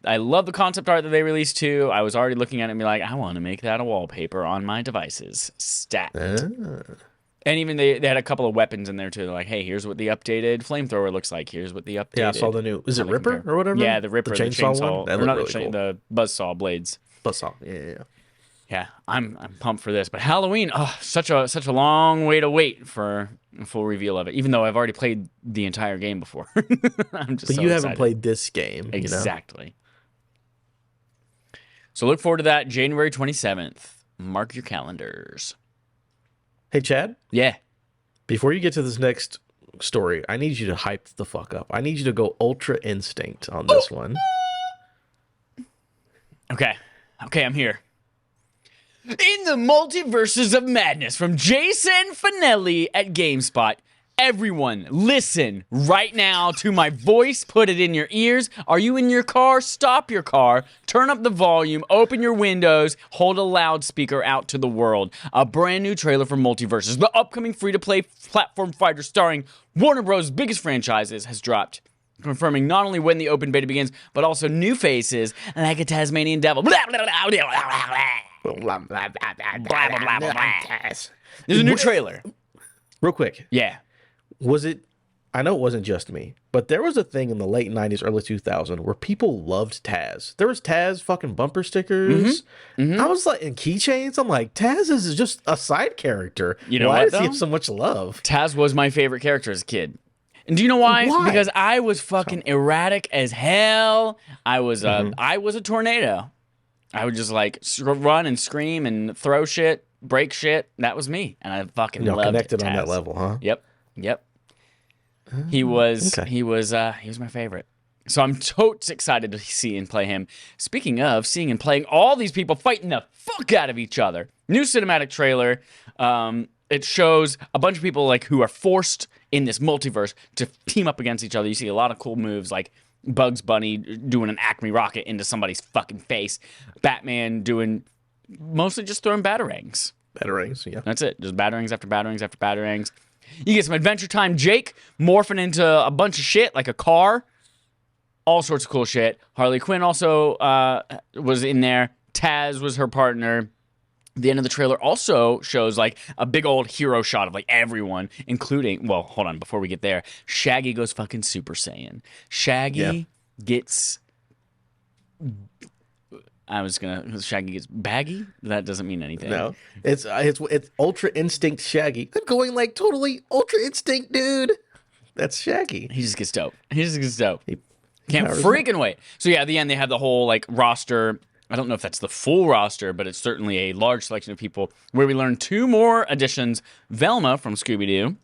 I love the concept art that they released too. I was already looking at it and be like, I want to make that a wallpaper on my devices. Stat. And even they had a couple of weapons in there too. They're like, hey, here's what the updated flamethrower looks like. Here's what the updated... Yeah, I saw the new... Is it Ripper or whatever? Yeah, the Ripper, the chainsaw one? That looked really cool. The buzzsaw blades. Buzzsaw, yeah. Yeah, I'm pumped for this. But Halloween, such a long way to wait for a full reveal of it. Even though I've already played the entire game before. I'm just But so you excited. haven't played this game. Exactly. So look forward to that January 27th. Mark your calendars. Hey, Chad? Yeah. Before you get to this next story, I need you to hype the fuck up. I need you to go Ultra Instinct on this one. Okay, I'm here. In the Multiverses of Madness from Jason Finelli at GameSpot, Everyone, listen right now to my voice. Put it in your ears. Are you in your car? Stop your car. Turn up the volume. Open your windows. Hold a loudspeaker out to the world. A brand new trailer for Multiverses, the upcoming free-to-play platform fighter starring Warner Bros.' biggest franchises, has dropped, confirming not only when the open beta begins, but also new faces like a Tasmanian devil. There's a new trailer. Real quick. Yeah. Was it? I know it wasn't just me, but there was a thing in the late 90s, early 2000s where people loved Taz. There was Taz fucking bumper stickers. I was like, and keychains. I'm like, Taz is just a side character. You know why what, does he though? have so much love? Taz was my favorite character as a kid. And do you know why? Why? Because I was fucking erratic as hell. I was a tornado. I would just like run and scream and throw shit, break shit. That was me, and I fucking loved Connected Taz. on that level, huh? Yep. He was my favorite. So I'm totes excited to see and play him. Speaking of seeing and playing all these people fighting the fuck out of each other. New cinematic trailer. It shows a bunch of people like who are forced in this multiverse to team up against each other. You see a lot of cool moves like Bugs Bunny doing an Acme rocket into somebody's fucking face. Batman doing mostly just throwing batarangs. Batarangs, yeah. That's it. Just batarangs after batarangs after batarangs. You get some Adventure Time Jake morphing into a bunch of shit like a car. All sorts of cool shit. Harley Quinn also was in there. Taz was her partner. The end of the trailer also shows like a big old hero shot of like everyone, including, well, hold on, before we get there, Shaggy goes fucking Super Saiyan. Shaggy gets... Shaggy gets baggy? That doesn't mean anything. No, it's Ultra Instinct Shaggy. I'm going like totally Ultra Instinct, dude. That's Shaggy. He just gets dope. Can't powers freaking wait. So yeah, at the end they have the whole like roster. I don't know if that's the full roster, but it's certainly a large selection of people where we learn 2 more additions. Velma from Scooby-Doo.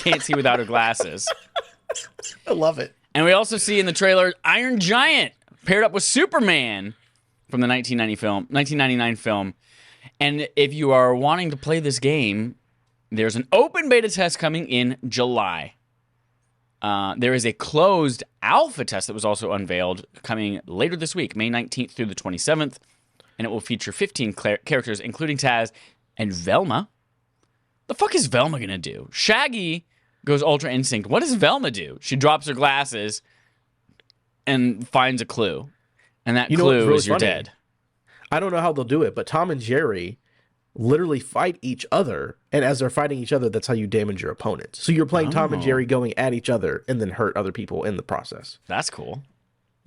Can't see without her glasses. I love it. And we also see in the trailer Iron Giant paired up with Superman from the 1999 film. And if you are wanting to play this game, there's an open beta test coming in July. There is a closed alpha test that was also unveiled coming later this week, May 19th through the 27th. And it will feature 15 characters, including Taz and Velma. The fuck is Velma going to do? Shaggy goes Ultra Instinct. What does Velma do? She drops her glasses and finds a clue. And that clue is you're dead. I don't know how they'll do it, but Tom and Jerry literally fight each other, and as they're fighting each other, that's how you damage your opponent. So you're playing Tom and Jerry going at each other and then hurt other people in the process. That's cool.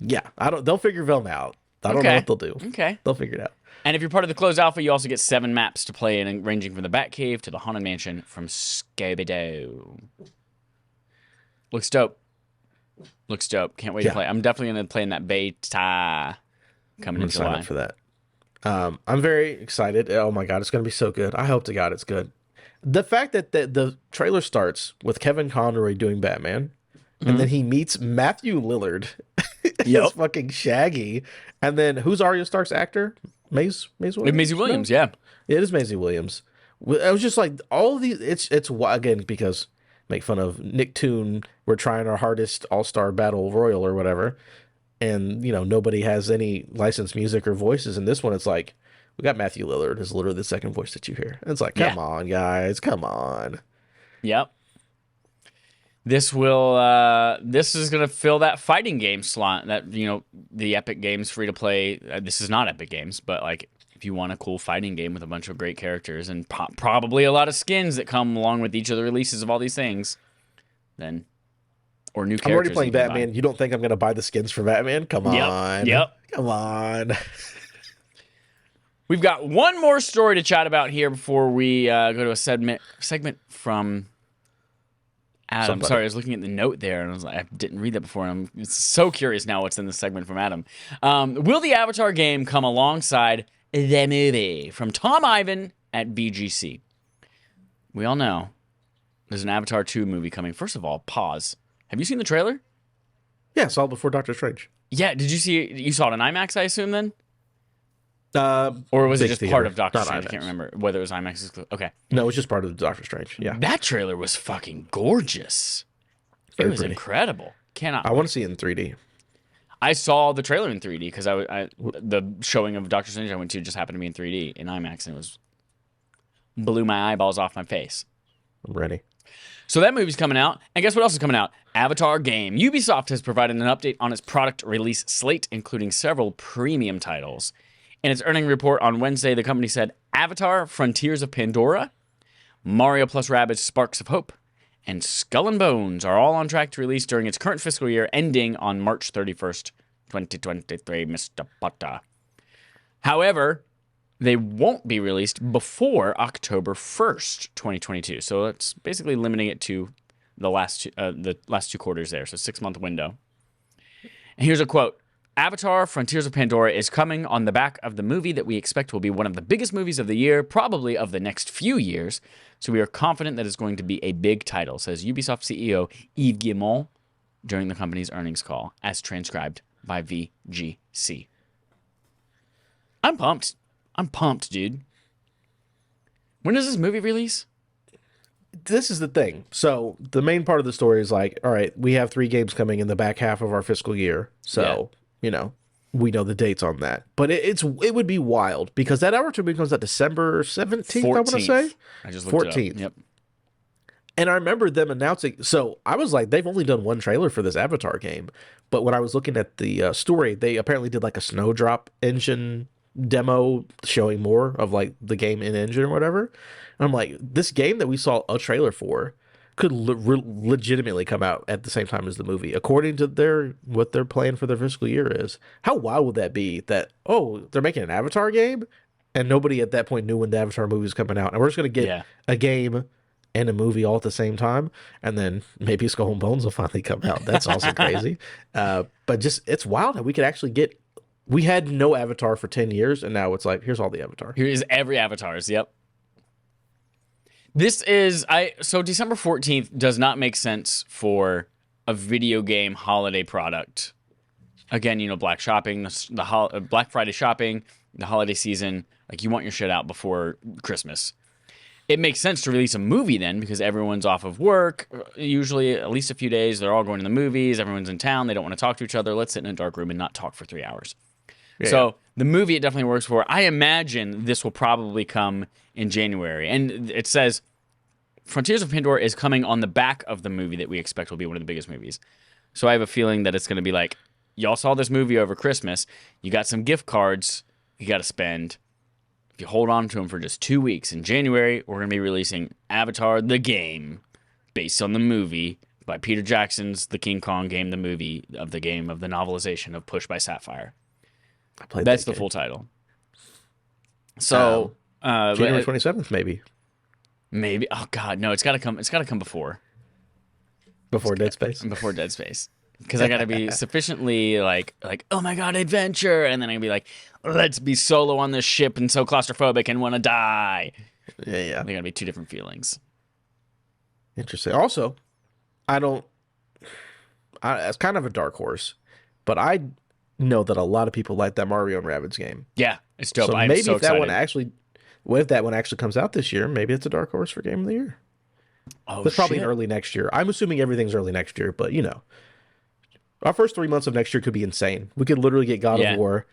Yeah, they'll figure Velma out. I don't know what they'll do. Okay. They'll figure it out. And if you're part of the closed alpha, you also get 7 maps to play in, ranging from the Batcave to the Haunted Mansion from Scooby-Doo. Looks dope. Can't wait to play. I'm definitely going to play in that beta coming in Sign July. up for that. I'm very excited. Oh my god, it's going to be so good. I hope to God it's good. The fact that the trailer starts with Kevin Conroy doing Batman, and then he meets Matthew Lillard as fucking Shaggy, and then who's Arya Stark's actor? Maisie Williams. Maisie Williams, yeah. It is Maisie Williams. I was just like, all of these. It's again because make fun of Nicktoon. We're trying our hardest all-star battle royal or whatever. And, nobody has any licensed music or voices. In this one, it's like, we got Matthew Lillard as literally the second voice that you hear. And it's like, come on, guys, come on. Yep. This is going to fill that fighting game slot that, the Epic Games free to play. This is not Epic Games, but like, if you want a cool fighting game with a bunch of great characters and probably a lot of skins that come along with each of the releases of all these things, then... Or new characters. I'm already playing Batman. You don't think I'm going to buy the skins for Batman? Come on. Yep. Come on. We've got one more story to chat about here before we go to a segment from Adam. Sorry, I was looking at the note there, and I was like, I didn't read that before. And I'm so curious now what's in the segment from Adam. Will the Avatar game come alongside the movie? From Tom Ivan at VGC. We all know there's an Avatar 2 movie coming. First of all, pause. Have you seen the trailer? Yeah, I saw it before Doctor Strange. Yeah, you saw it in IMAX, I assume, then? Or was it big just theater, part of Doctor not Strange? I IMAX. can't remember whether it was IMAX exclusive. Okay. No, it's just part of the Doctor Strange. Yeah, That trailer was fucking gorgeous. It very was pretty. incredible. Cannot. I want to see it in 3D. I saw the trailer in 3D because the showing of Doctor Strange I went to just happened to be in 3D in IMAX, and it was blew my eyeballs off my face. I'm ready. So that movie's coming out, and guess what else is coming out? Avatar game. Ubisoft has provided an update on its product release slate, including several premium titles. In its earnings report on Wednesday, the company said Avatar: Frontiers of Pandora, Mario plus Rabbids: Sparks of Hope, and Skull and Bones are all on track to release during its current fiscal year, ending on March 31st, 2023, Mr. Potter. However, they won't be released before October 1st, 2022. So it's basically limiting it to the last two quarters there. So 6-month window. And here's a quote. Avatar: Frontiers of Pandora is coming on the back of the movie that we expect will be one of the biggest movies of the year, probably of the next few years. So we are confident that it's going to be a big title, says Ubisoft CEO Yves Guillemot during the company's earnings call, as transcribed by VGC. I'm pumped. I'm pumped, dude. When does this movie release? This is the thing. So the main part of the story is like, all right, we have 3 games coming in the back half of our fiscal year. So, you know, we know the dates on that. But it would be wild because that Avatar movie comes out December 17th, 14th. I want to say. I just looked 14th. it up. Yep. And I remember them announcing. So I was like, they've only done one trailer for this Avatar game. But when I was looking at the story, they apparently did like a Snowdrop engine demo showing more of like the game in engine or whatever. And I'm like, this game that we saw a trailer for could legitimately come out at the same time as the movie, according to what their plan for their fiscal year is. How wild would that be? That they're making an Avatar game, and nobody at that point knew when the Avatar movie was coming out, and we're just gonna get a game and a movie all at the same time, and then maybe Skull and Bones will finally come out. That's also crazy. But just it's wild how we could actually get. We had no Avatar for 10 years, and now it's like, here's all the Avatar. Here is every Avatars. Yep. This is so December 14th does not make sense for a video game holiday product. Again, you know, Black shopping, the Black Friday shopping, the holiday season. Like, you want your shit out before Christmas. It makes sense to release a movie then because everyone's off of work, usually at least a few days. They're all going to the movies. Everyone's in town. They don't want to talk to each other. Let's sit in a dark room and not talk for 3 hours. Yeah. So the movie it definitely works for. I imagine this will probably come in January. And it says Frontiers of Pandora is coming on the back of the movie that we expect will be one of the biggest movies. So I have a feeling that it's going to be like, y'all saw this movie over Christmas. You got some gift cards you got to spend. If you hold on to them for just 2 weeks, in January, we're going to be releasing Avatar the game based on the movie by Peter Jackson's The King Kong game, the movie of the game of the novelization of Push by Sapphire. That's the full title. So January 27th, maybe. Maybe. Oh God, no! It's got to come. It's got to come before Dead Space. Before Dead Space, because I got to be sufficiently like, oh my God, adventure, and then I can be like, let's be solo on this ship and so claustrophobic and want to die. Yeah. They're gonna be two different feelings. Interesting. Also, it's kind of a dark horse, but I know that a lot of people like that Mario and Rabbids game. Yeah, it's dope. So I'm maybe so if that excited. if that one actually comes out this year, maybe it's a dark horse for Game of the Year. Oh, it's probably early next year. I'm assuming everything's early next year, but you know, our first 3 months of next year could be insane. We could literally get God of War,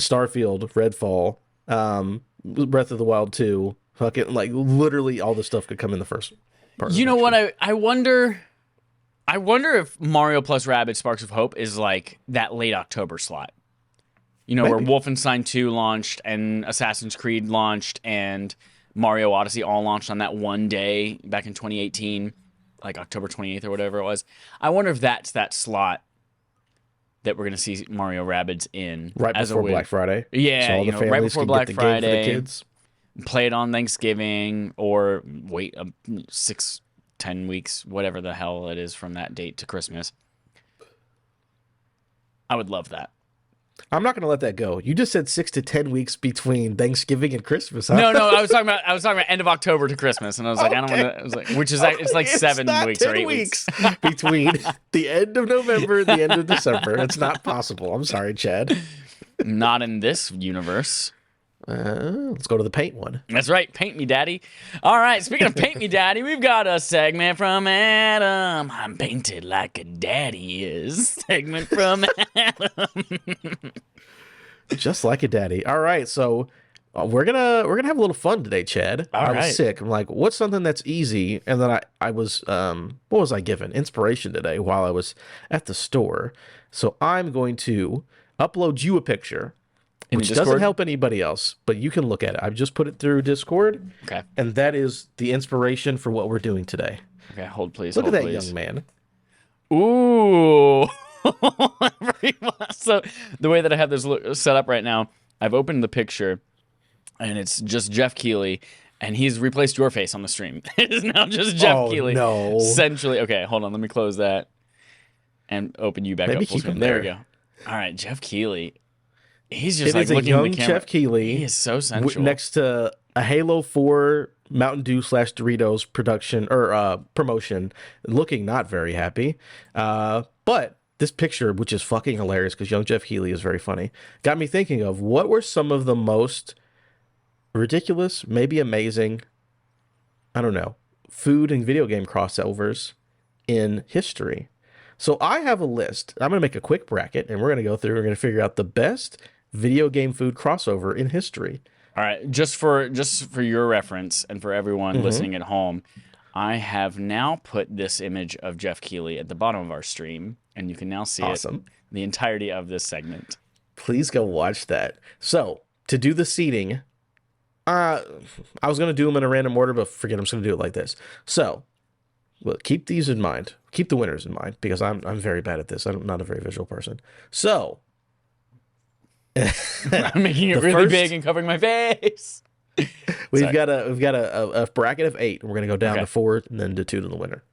Starfield, Redfall, Breath of the Wild 2, fucking like literally all this stuff could come in the first part. You know what? I wonder if Mario plus Rabbids Sparks of Hope is like that late October slot. You know, where Wolfenstein 2 launched and Assassin's Creed launched and Mario Odyssey all launched on that one day back in 2018, like October 28th or whatever it was. I wonder if that's that slot that we're going to see Mario Rabbids in. Right before Black Friday. Yeah, so all the right before Black Friday. For the kids. Play it on Thanksgiving or wait 6-10 weeks, whatever the hell it is from that date to Christmas. I would love that. I'm not going to let that go. You just said 6 to 10 weeks between Thanksgiving and Christmas. Huh? No, I was talking about end of October to Christmas, and I was like, I don't want to. I was like, which is it's like 7 weeks or 8 weeks between the end of November and the end of December. It's not possible. I'm sorry, Chad. Not in this universe. Let's go to the paint one. That's right. Paint me, daddy. All right. Speaking of paint me, daddy, we've got a segment from Adam. I'm painted like a daddy is. Segment from Adam. Just like a daddy. All right, so we're gonna have a little fun today, Chad. I was right. sick. I'm like, what's something that's easy? And then I was what was I given? Inspiration today while I was at the store. So I'm going to upload you a picture, which doesn't help anybody else, but you can look at it. I've just put it through Discord. Okay. And that is the inspiration for what we're doing today. Okay. Hold, please. Look hold, at that please. young man. Ooh. So the way that I have this set up right now, I've opened the picture, and it's just Jeff Keighley, and he's replaced your face on the stream. It is now just Jeff Keighley. No. Essentially. Okay, hold on. Let me close that and open you back Maybe up full keep screen. him There we there. go. All right, Jeff Keighley. He's just It like is a looking young at the camera. Jeff Keighley. He is so sensual. Next to a Halo 4 Mountain Dew / Doritos production or promotion, looking not very happy. But this picture, which is fucking hilarious because young Jeff Keighley is very funny, got me thinking of what were some of the most ridiculous, maybe amazing, I don't know, food and video game crossovers in history. So I have a list. I'm going to make a quick bracket, and we're going to go through. We're going to figure out the best video game food crossover in history. All right, just for your reference and for everyone Mm-hmm. listening at home, I have now put this image of Jeff Keighley at the bottom of our stream, and you can now see Awesome. it, the entirety of this segment. Please go watch that. So to do the seating, I was going to do them in a random order, but forget, I'm just going to do it like this. So well, keep these in mind. Keep the winners in mind because I'm very bad at this. I'm not a very visual person. So I'm making it The really first- big and covering my face. we've Sorry. got a bracket of 8, and we're going to go down Okay. to 4 and then to 2 to the winner.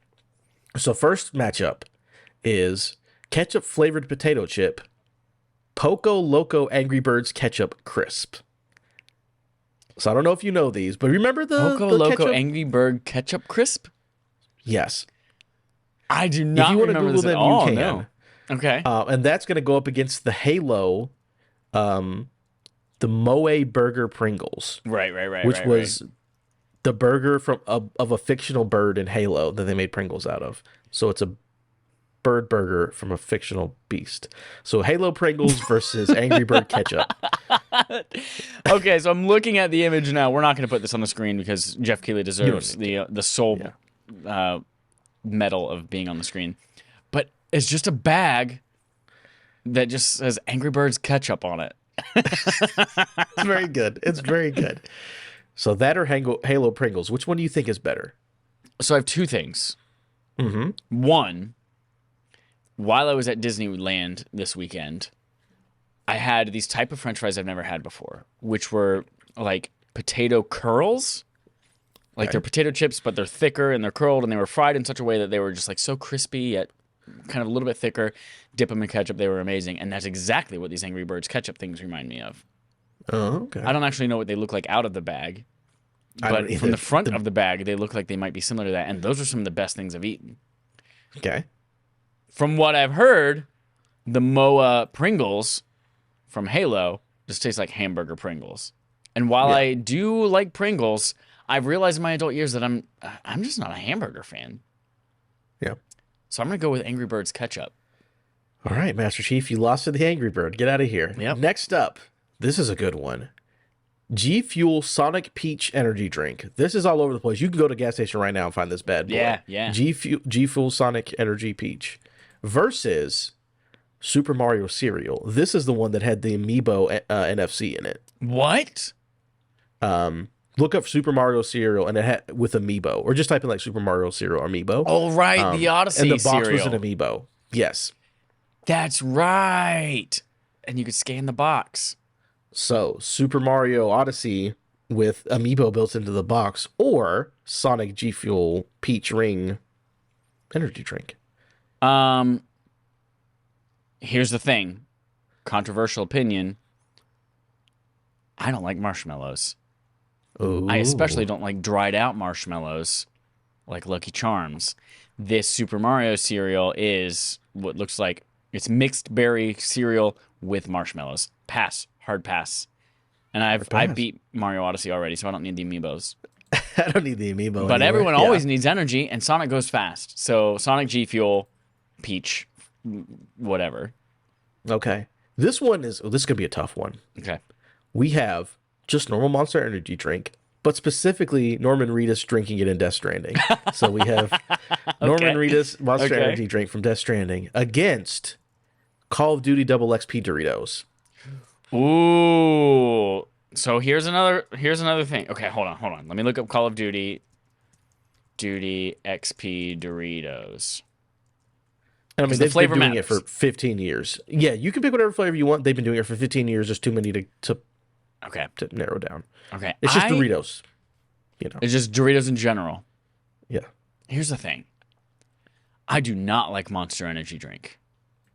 So first matchup is ketchup flavored potato chip, Poco Loco Angry Birds ketchup crisp. So I don't know if you know these, but remember Poco the Loco ketchup? Angry Bird ketchup crisp? Yes. I do not you wanna remember Google this at them, you all. can. No. Okay. And that's going to go up against the Halo, the Moe Burger Pringles, Right. which was the burger from of a fictional bird in Halo that they made Pringles out of. So it's a bird burger from a fictional beast. So Halo Pringles versus Angry Bird ketchup. Okay, so I'm looking at the image now. We're not going to put this on the screen because Jeff Keighley deserves need the sole medal of being on the screen. But it's just a bag that just says Angry Birds ketchup on it. It's very good. It's very good. So that or Halo Pringles, which one do you think is better? So I have two things. Mm-hmm. One, while I was at Disneyland this weekend, I had these type of French fries I've never had before, which were like potato curls. Like they're potato chips, but they're thicker and they're curled, and they were fried in such a way that they were just like so crispy yet kind of a little bit thicker. Dip them in ketchup. They were amazing. And that's exactly what these Angry Birds ketchup things remind me of. Oh, okay. I don't actually know what they look like out of the bag, I don't but either. from the front of the bag, they look like they might be similar to that. And those are some of the best things I've eaten. Okay. From what I've heard, the Moa Pringles from Halo just taste like hamburger Pringles. And while I do like Pringles, I've realized in my adult years that I'm just not a hamburger fan. Yeah. So I'm gonna go with Angry Birds ketchup. All right, Master Chief, you lost to the Angry Bird. Get out of here. Yep. Next up, this is a good one. G Fuel Sonic Peach Energy Drink. This is all over the place. You can go to a gas station right now and find this bad boy. Yeah. G Fuel Sonic Energy Peach versus Super Mario Cereal. This is the one that had the Amiibo NFC in it. What? Look up Super Mario Cereal and it had with Amiibo, or just type in like Super Mario Cereal Amiibo. Oh right, the Odyssey and the box cereal. was an Amiibo. Yes. That's right. And you could scan the box. So, Super Mario Odyssey with Amiibo built into the box, or Sonic G Fuel Peach Ring energy drink. Here's the thing. Controversial opinion. I don't like marshmallows. Ooh. I especially don't like dried out marshmallows like Lucky Charms. This Super Mario cereal is what looks like it's mixed berry cereal with marshmallows. Pass. Hard pass. And I pass. beat Mario Odyssey already, so I don't need the amiibos. I don't need the amiibo. But anymore. everyone Yeah. always needs energy, and Sonic goes fast. So Sonic, G Fuel, Peach, whatever. Okay. This could be a tough one. Okay. We have just normal Monster Energy drink, but specifically Norman Reedus drinking it in Death Stranding. So we have Norman Reedus Monster Okay. Energy drink from Death Stranding against Call of Duty Double XP Doritos. Ooh. So here's another thing. Okay, hold on. Let me look up Call of Duty XP Doritos. And I mean, the they've flavor been doing it matters. for 15 years. Yeah, you can pick whatever flavor you want. They've been doing it for 15 years. There's too many to Okay. narrow down. Okay. It's just Doritos. You know. It's just Doritos in general. Yeah. Here's the thing. I do not like Monster Energy drink.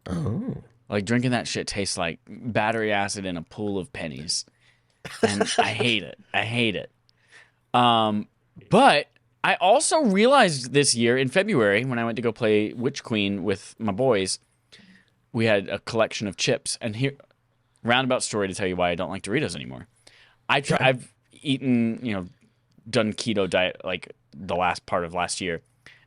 Oh. Like drinking that shit tastes like battery acid in a pool of pennies. And I hate it. I hate it. But I also realized this year in February when I went to go play Witch Queen with my boys, we had a collection of chips. And here, roundabout story to tell you why I don't like Doritos anymore. I've eaten, done keto diet like the last part of last year.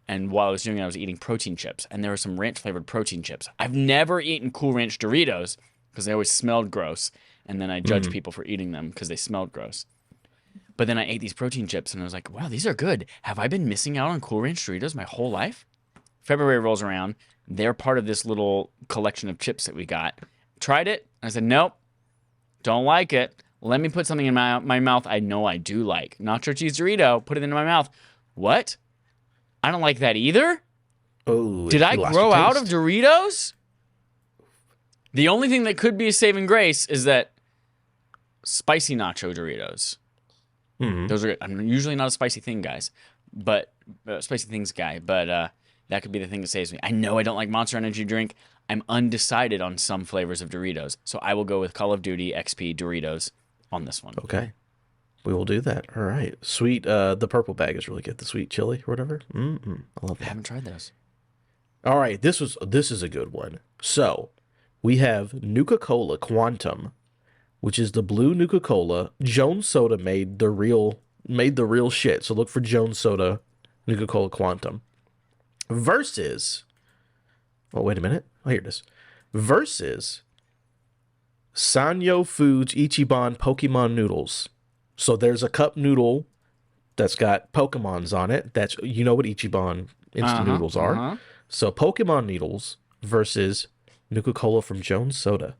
And while I was doing it, I was eating protein chips. And there were some ranch flavored protein chips. I've never eaten Cool Ranch Doritos because they always smelled gross. And then I judged people for eating them because they smelled gross. But then I ate these protein chips and I was like, wow, these are good. Have I been missing out on Cool Ranch Doritos my whole life? February rolls around. They're part of this little collection of chips that we got. Tried it. I said, nope, don't like it. Let me put something in my mouth I know I do like. Nacho cheese Dorito. Put it into my mouth. What? I don't like that either? Oh. Did I you lost grow your out of taste. Doritos? The only thing that could be a saving grace is that spicy nacho Doritos. Mhm. Those are good. I'm usually not a spicy thing, guys, but spicy things guy. But that could be the thing that saves me. I know I don't like Monster Energy drink. I'm undecided on some flavors of Doritos, so I will go with Call of Duty XP Doritos on this one. Okay. We will do that. All right. Sweet. The purple bag is really good. The sweet chili or whatever. I love I that. haven't tried those. All right. This is a good one. So we have Nuka-Cola Quantum, which is the blue Nuka-Cola. Jones Soda made the real shit. So look for Jones Soda Nuka-Cola Quantum. Versus. Oh, wait a minute. Oh, here it is. Versus Sanyo Foods Ichiban Pokemon Noodles. So there's a cup noodle that's got Pokemons on it. That's, you know what Ichiban instant noodles are. So Pokemon noodles versus Nuka-Cola from Jones Soda.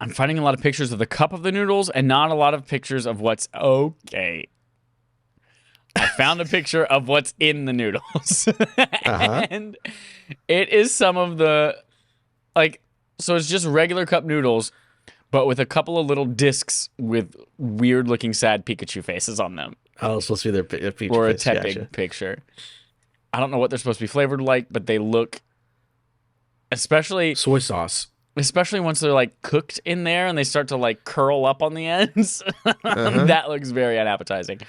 I'm finding a lot of pictures of the cup of the noodles and not a lot of pictures of what's okay. I found a picture of what's in the noodles. And it is some of the, so it's just regular cup noodles, but with a couple of little discs with weird looking sad Pikachu faces on them. Oh, it's supposed to be their Pikachu Or a face. Tepig Gotcha. picture. I don't know what they're supposed to be flavored like, but they look, especially Soy sauce. once they're cooked in there and they start to curl up on the ends. That looks very unappetizing.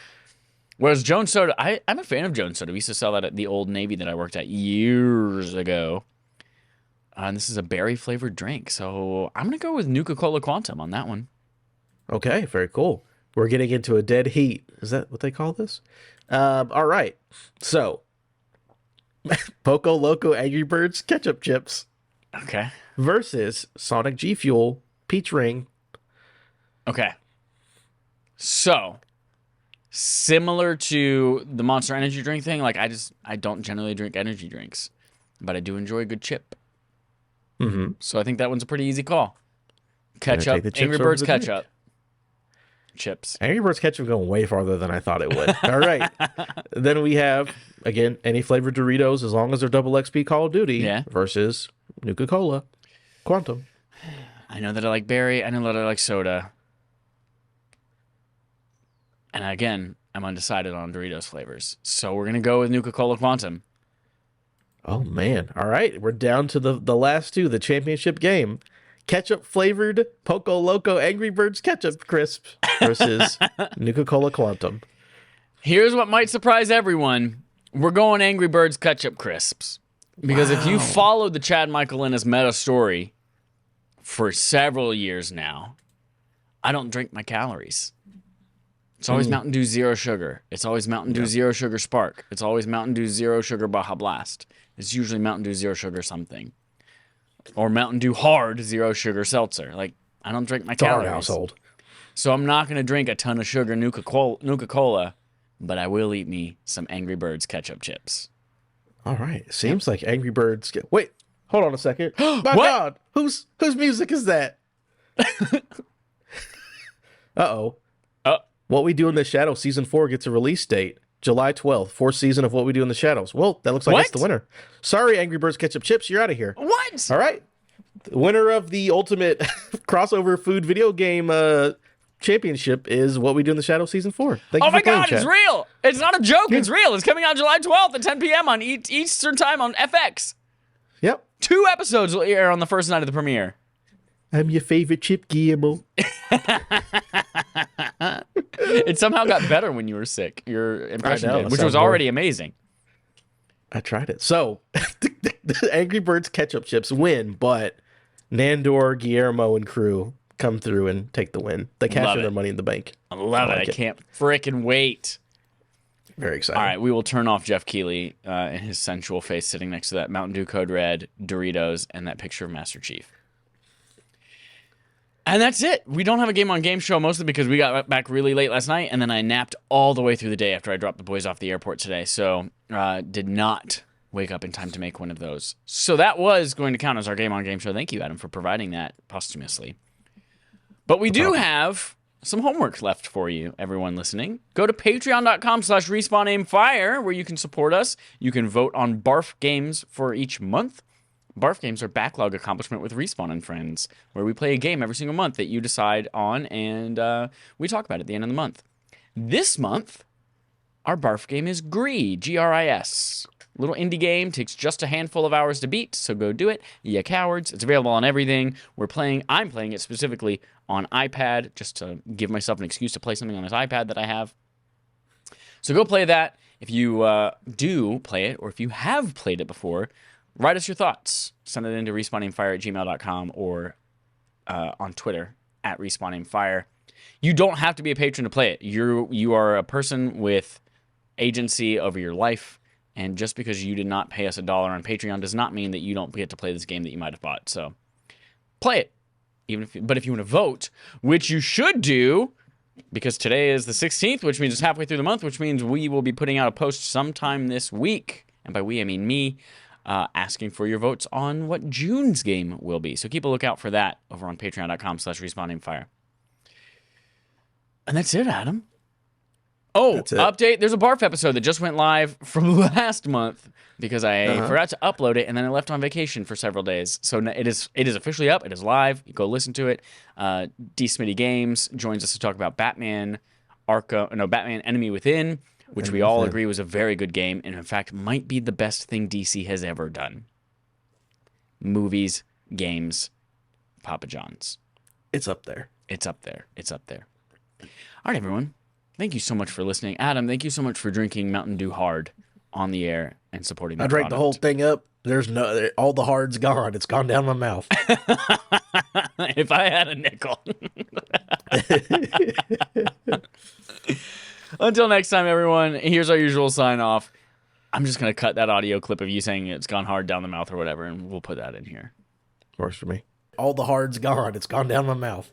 Whereas Jones Soda, I'm a fan of Jones Soda. We used to sell that at the Old Navy that I worked at years ago. And this is a berry flavored drink. So I'm going to go with Nuka-Cola Quantum on that one. Okay, very cool. We're getting into a dead heat. Is that what they call this? All right. So, Poco Loco Angry Birds ketchup chips Okay. versus Sonic G Fuel Peach Ring. Okay. So, similar to the Monster Energy drink thing, I don't generally drink energy drinks, but I do enjoy a good chip. Mm-hmm. So I think that one's a pretty easy call. Gonna Ketchup, take the chips Angry over Birds the drink. ketchup. Chips. Angry Birds ketchup going way farther than I thought it would. All right. Then we have, again, any flavored Doritos as long as they're double XP Call of Duty Yeah. versus Nuka-Cola Quantum. I know that I like berry. I know that I like soda. And again, I'm undecided on Doritos flavors. So we're going to go with Nuka-Cola Quantum. Oh, man. All right. We're down to the last two, the championship game. Ketchup flavored Poco Loco Angry Birds ketchup crisp versus Nuka-Cola Quantum. Here's what might surprise everyone. We're going Angry Birds ketchup crisps. Because if you followed the Chad Michael Innes meta story for several years now, I don't drink my calories. It's always Mountain Dew Zero Sugar. It's always Mountain Dew Zero Sugar Spark. It's always Mountain Dew Zero Sugar Baja Blast. It's usually Mountain Dew Zero Sugar something. Or Mountain Dew Hard Zero Sugar Seltzer. Like, I don't drink my Hard calories. household. So I'm not going to drink a ton of sugar Nuka-Cola, but I will eat me some Angry Birds ketchup chips. All right. Seems like Angry Birds. Wait, hold on a second. My What? God, whose music is that? Uh-oh. What We Do in the Shadows Season 4 gets a release date. July 12th, fourth season of What We Do in the Shadows. Well, that looks like it's the winner. Sorry, Angry Birds Ketchup Chips, you're out of here. What? All right. The winner of the ultimate crossover food video game championship is What We Do in the Shadows Season 4. Thank you Oh for my playing, God, chat. it's real. It's not a joke. It's real. It's coming out July 12th at 10 p.m. on Eastern Time on FX. Yep. 2 episodes will air on the first night of the premiere. I'm your favorite Chip Guillermo. It somehow got better when you were sick. Your impression I know, did, that which was sounds more- already amazing. I tried it. So, the Angry Birds Ketchup Chips win, but Nandor, Guillermo, and crew come through and take the win. They cash Love in it. their money in the bank. I love it. like I it. can't frickin' wait. Very exciting. All right, we will turn off Jeff Keighley and his sensual face sitting next to that Mountain Dew Code Red, Doritos, and that picture of Master Chief. And that's it. We don't have a game on game show, mostly because we got back really late last night, and then I napped all the way through the day after I dropped the boys off the airport today. So did not wake up in time to make one of those. So that was going to count as our game on game show. Thank you, Adam, for providing that posthumously. But we do have some homework left for you, everyone listening. Go to patreon.com/respawnaimfire, where you can support us. You can vote on BARF games for each month. BARF games are backlog accomplishment with Respawn and Friends, where we play a game every single month that you decide on, and we talk about it at the end of the month. This month, our BARF game is Gris, G-R-I-S. Little indie game, takes just a handful of hours to beat, so go do it, you cowards. It's available on everything. I'm playing it specifically on iPad, just to give myself an excuse to play something on this iPad that I have. So go play that. If you do play it, or if you have played it before, write us your thoughts. Send it into respawnaimfire@gmail.com or on Twitter @respawnaimfire. You don't have to be a patron to play it. You are a person with agency over your life, and just because you did not pay us $1 on Patreon does not mean that you don't get to play this game that you might have bought. So play it. But if you want to vote, which you should do, because today is the 16th, which means it's halfway through the month, which means we will be putting out a post sometime this week. And by we, I mean me. Asking for your votes on what June's game will be. So keep a lookout for that over on patreon.com/respawnaimfire. And that's it, Adam. Oh, That's it. update. There's a BARF episode that just went live from last month because I forgot to upload it, and then I left on vacation for several days. So it is officially up. It is live. You go listen to it. D. Smitty Games joins us to talk about Batman Enemy Within, which we all agree was a very good game, and in fact might be the best thing DC has ever done. Movies, games, Papa John's. It's up there. It's up there. It's up there. All right, everyone. Thank you so much for listening. Adam, thank you so much for drinking Mountain Dew Hard on the air and supporting the I drank the whole thing up. There's all the hard's gone. It's gone down my mouth. If I had a nickel. Until next time, everyone, here's our usual sign off. I'm just going to cut that audio clip of you saying it's gone hard down the mouth or whatever, and we'll put that in here. Works for me. All the hard's gone. It's gone down my mouth.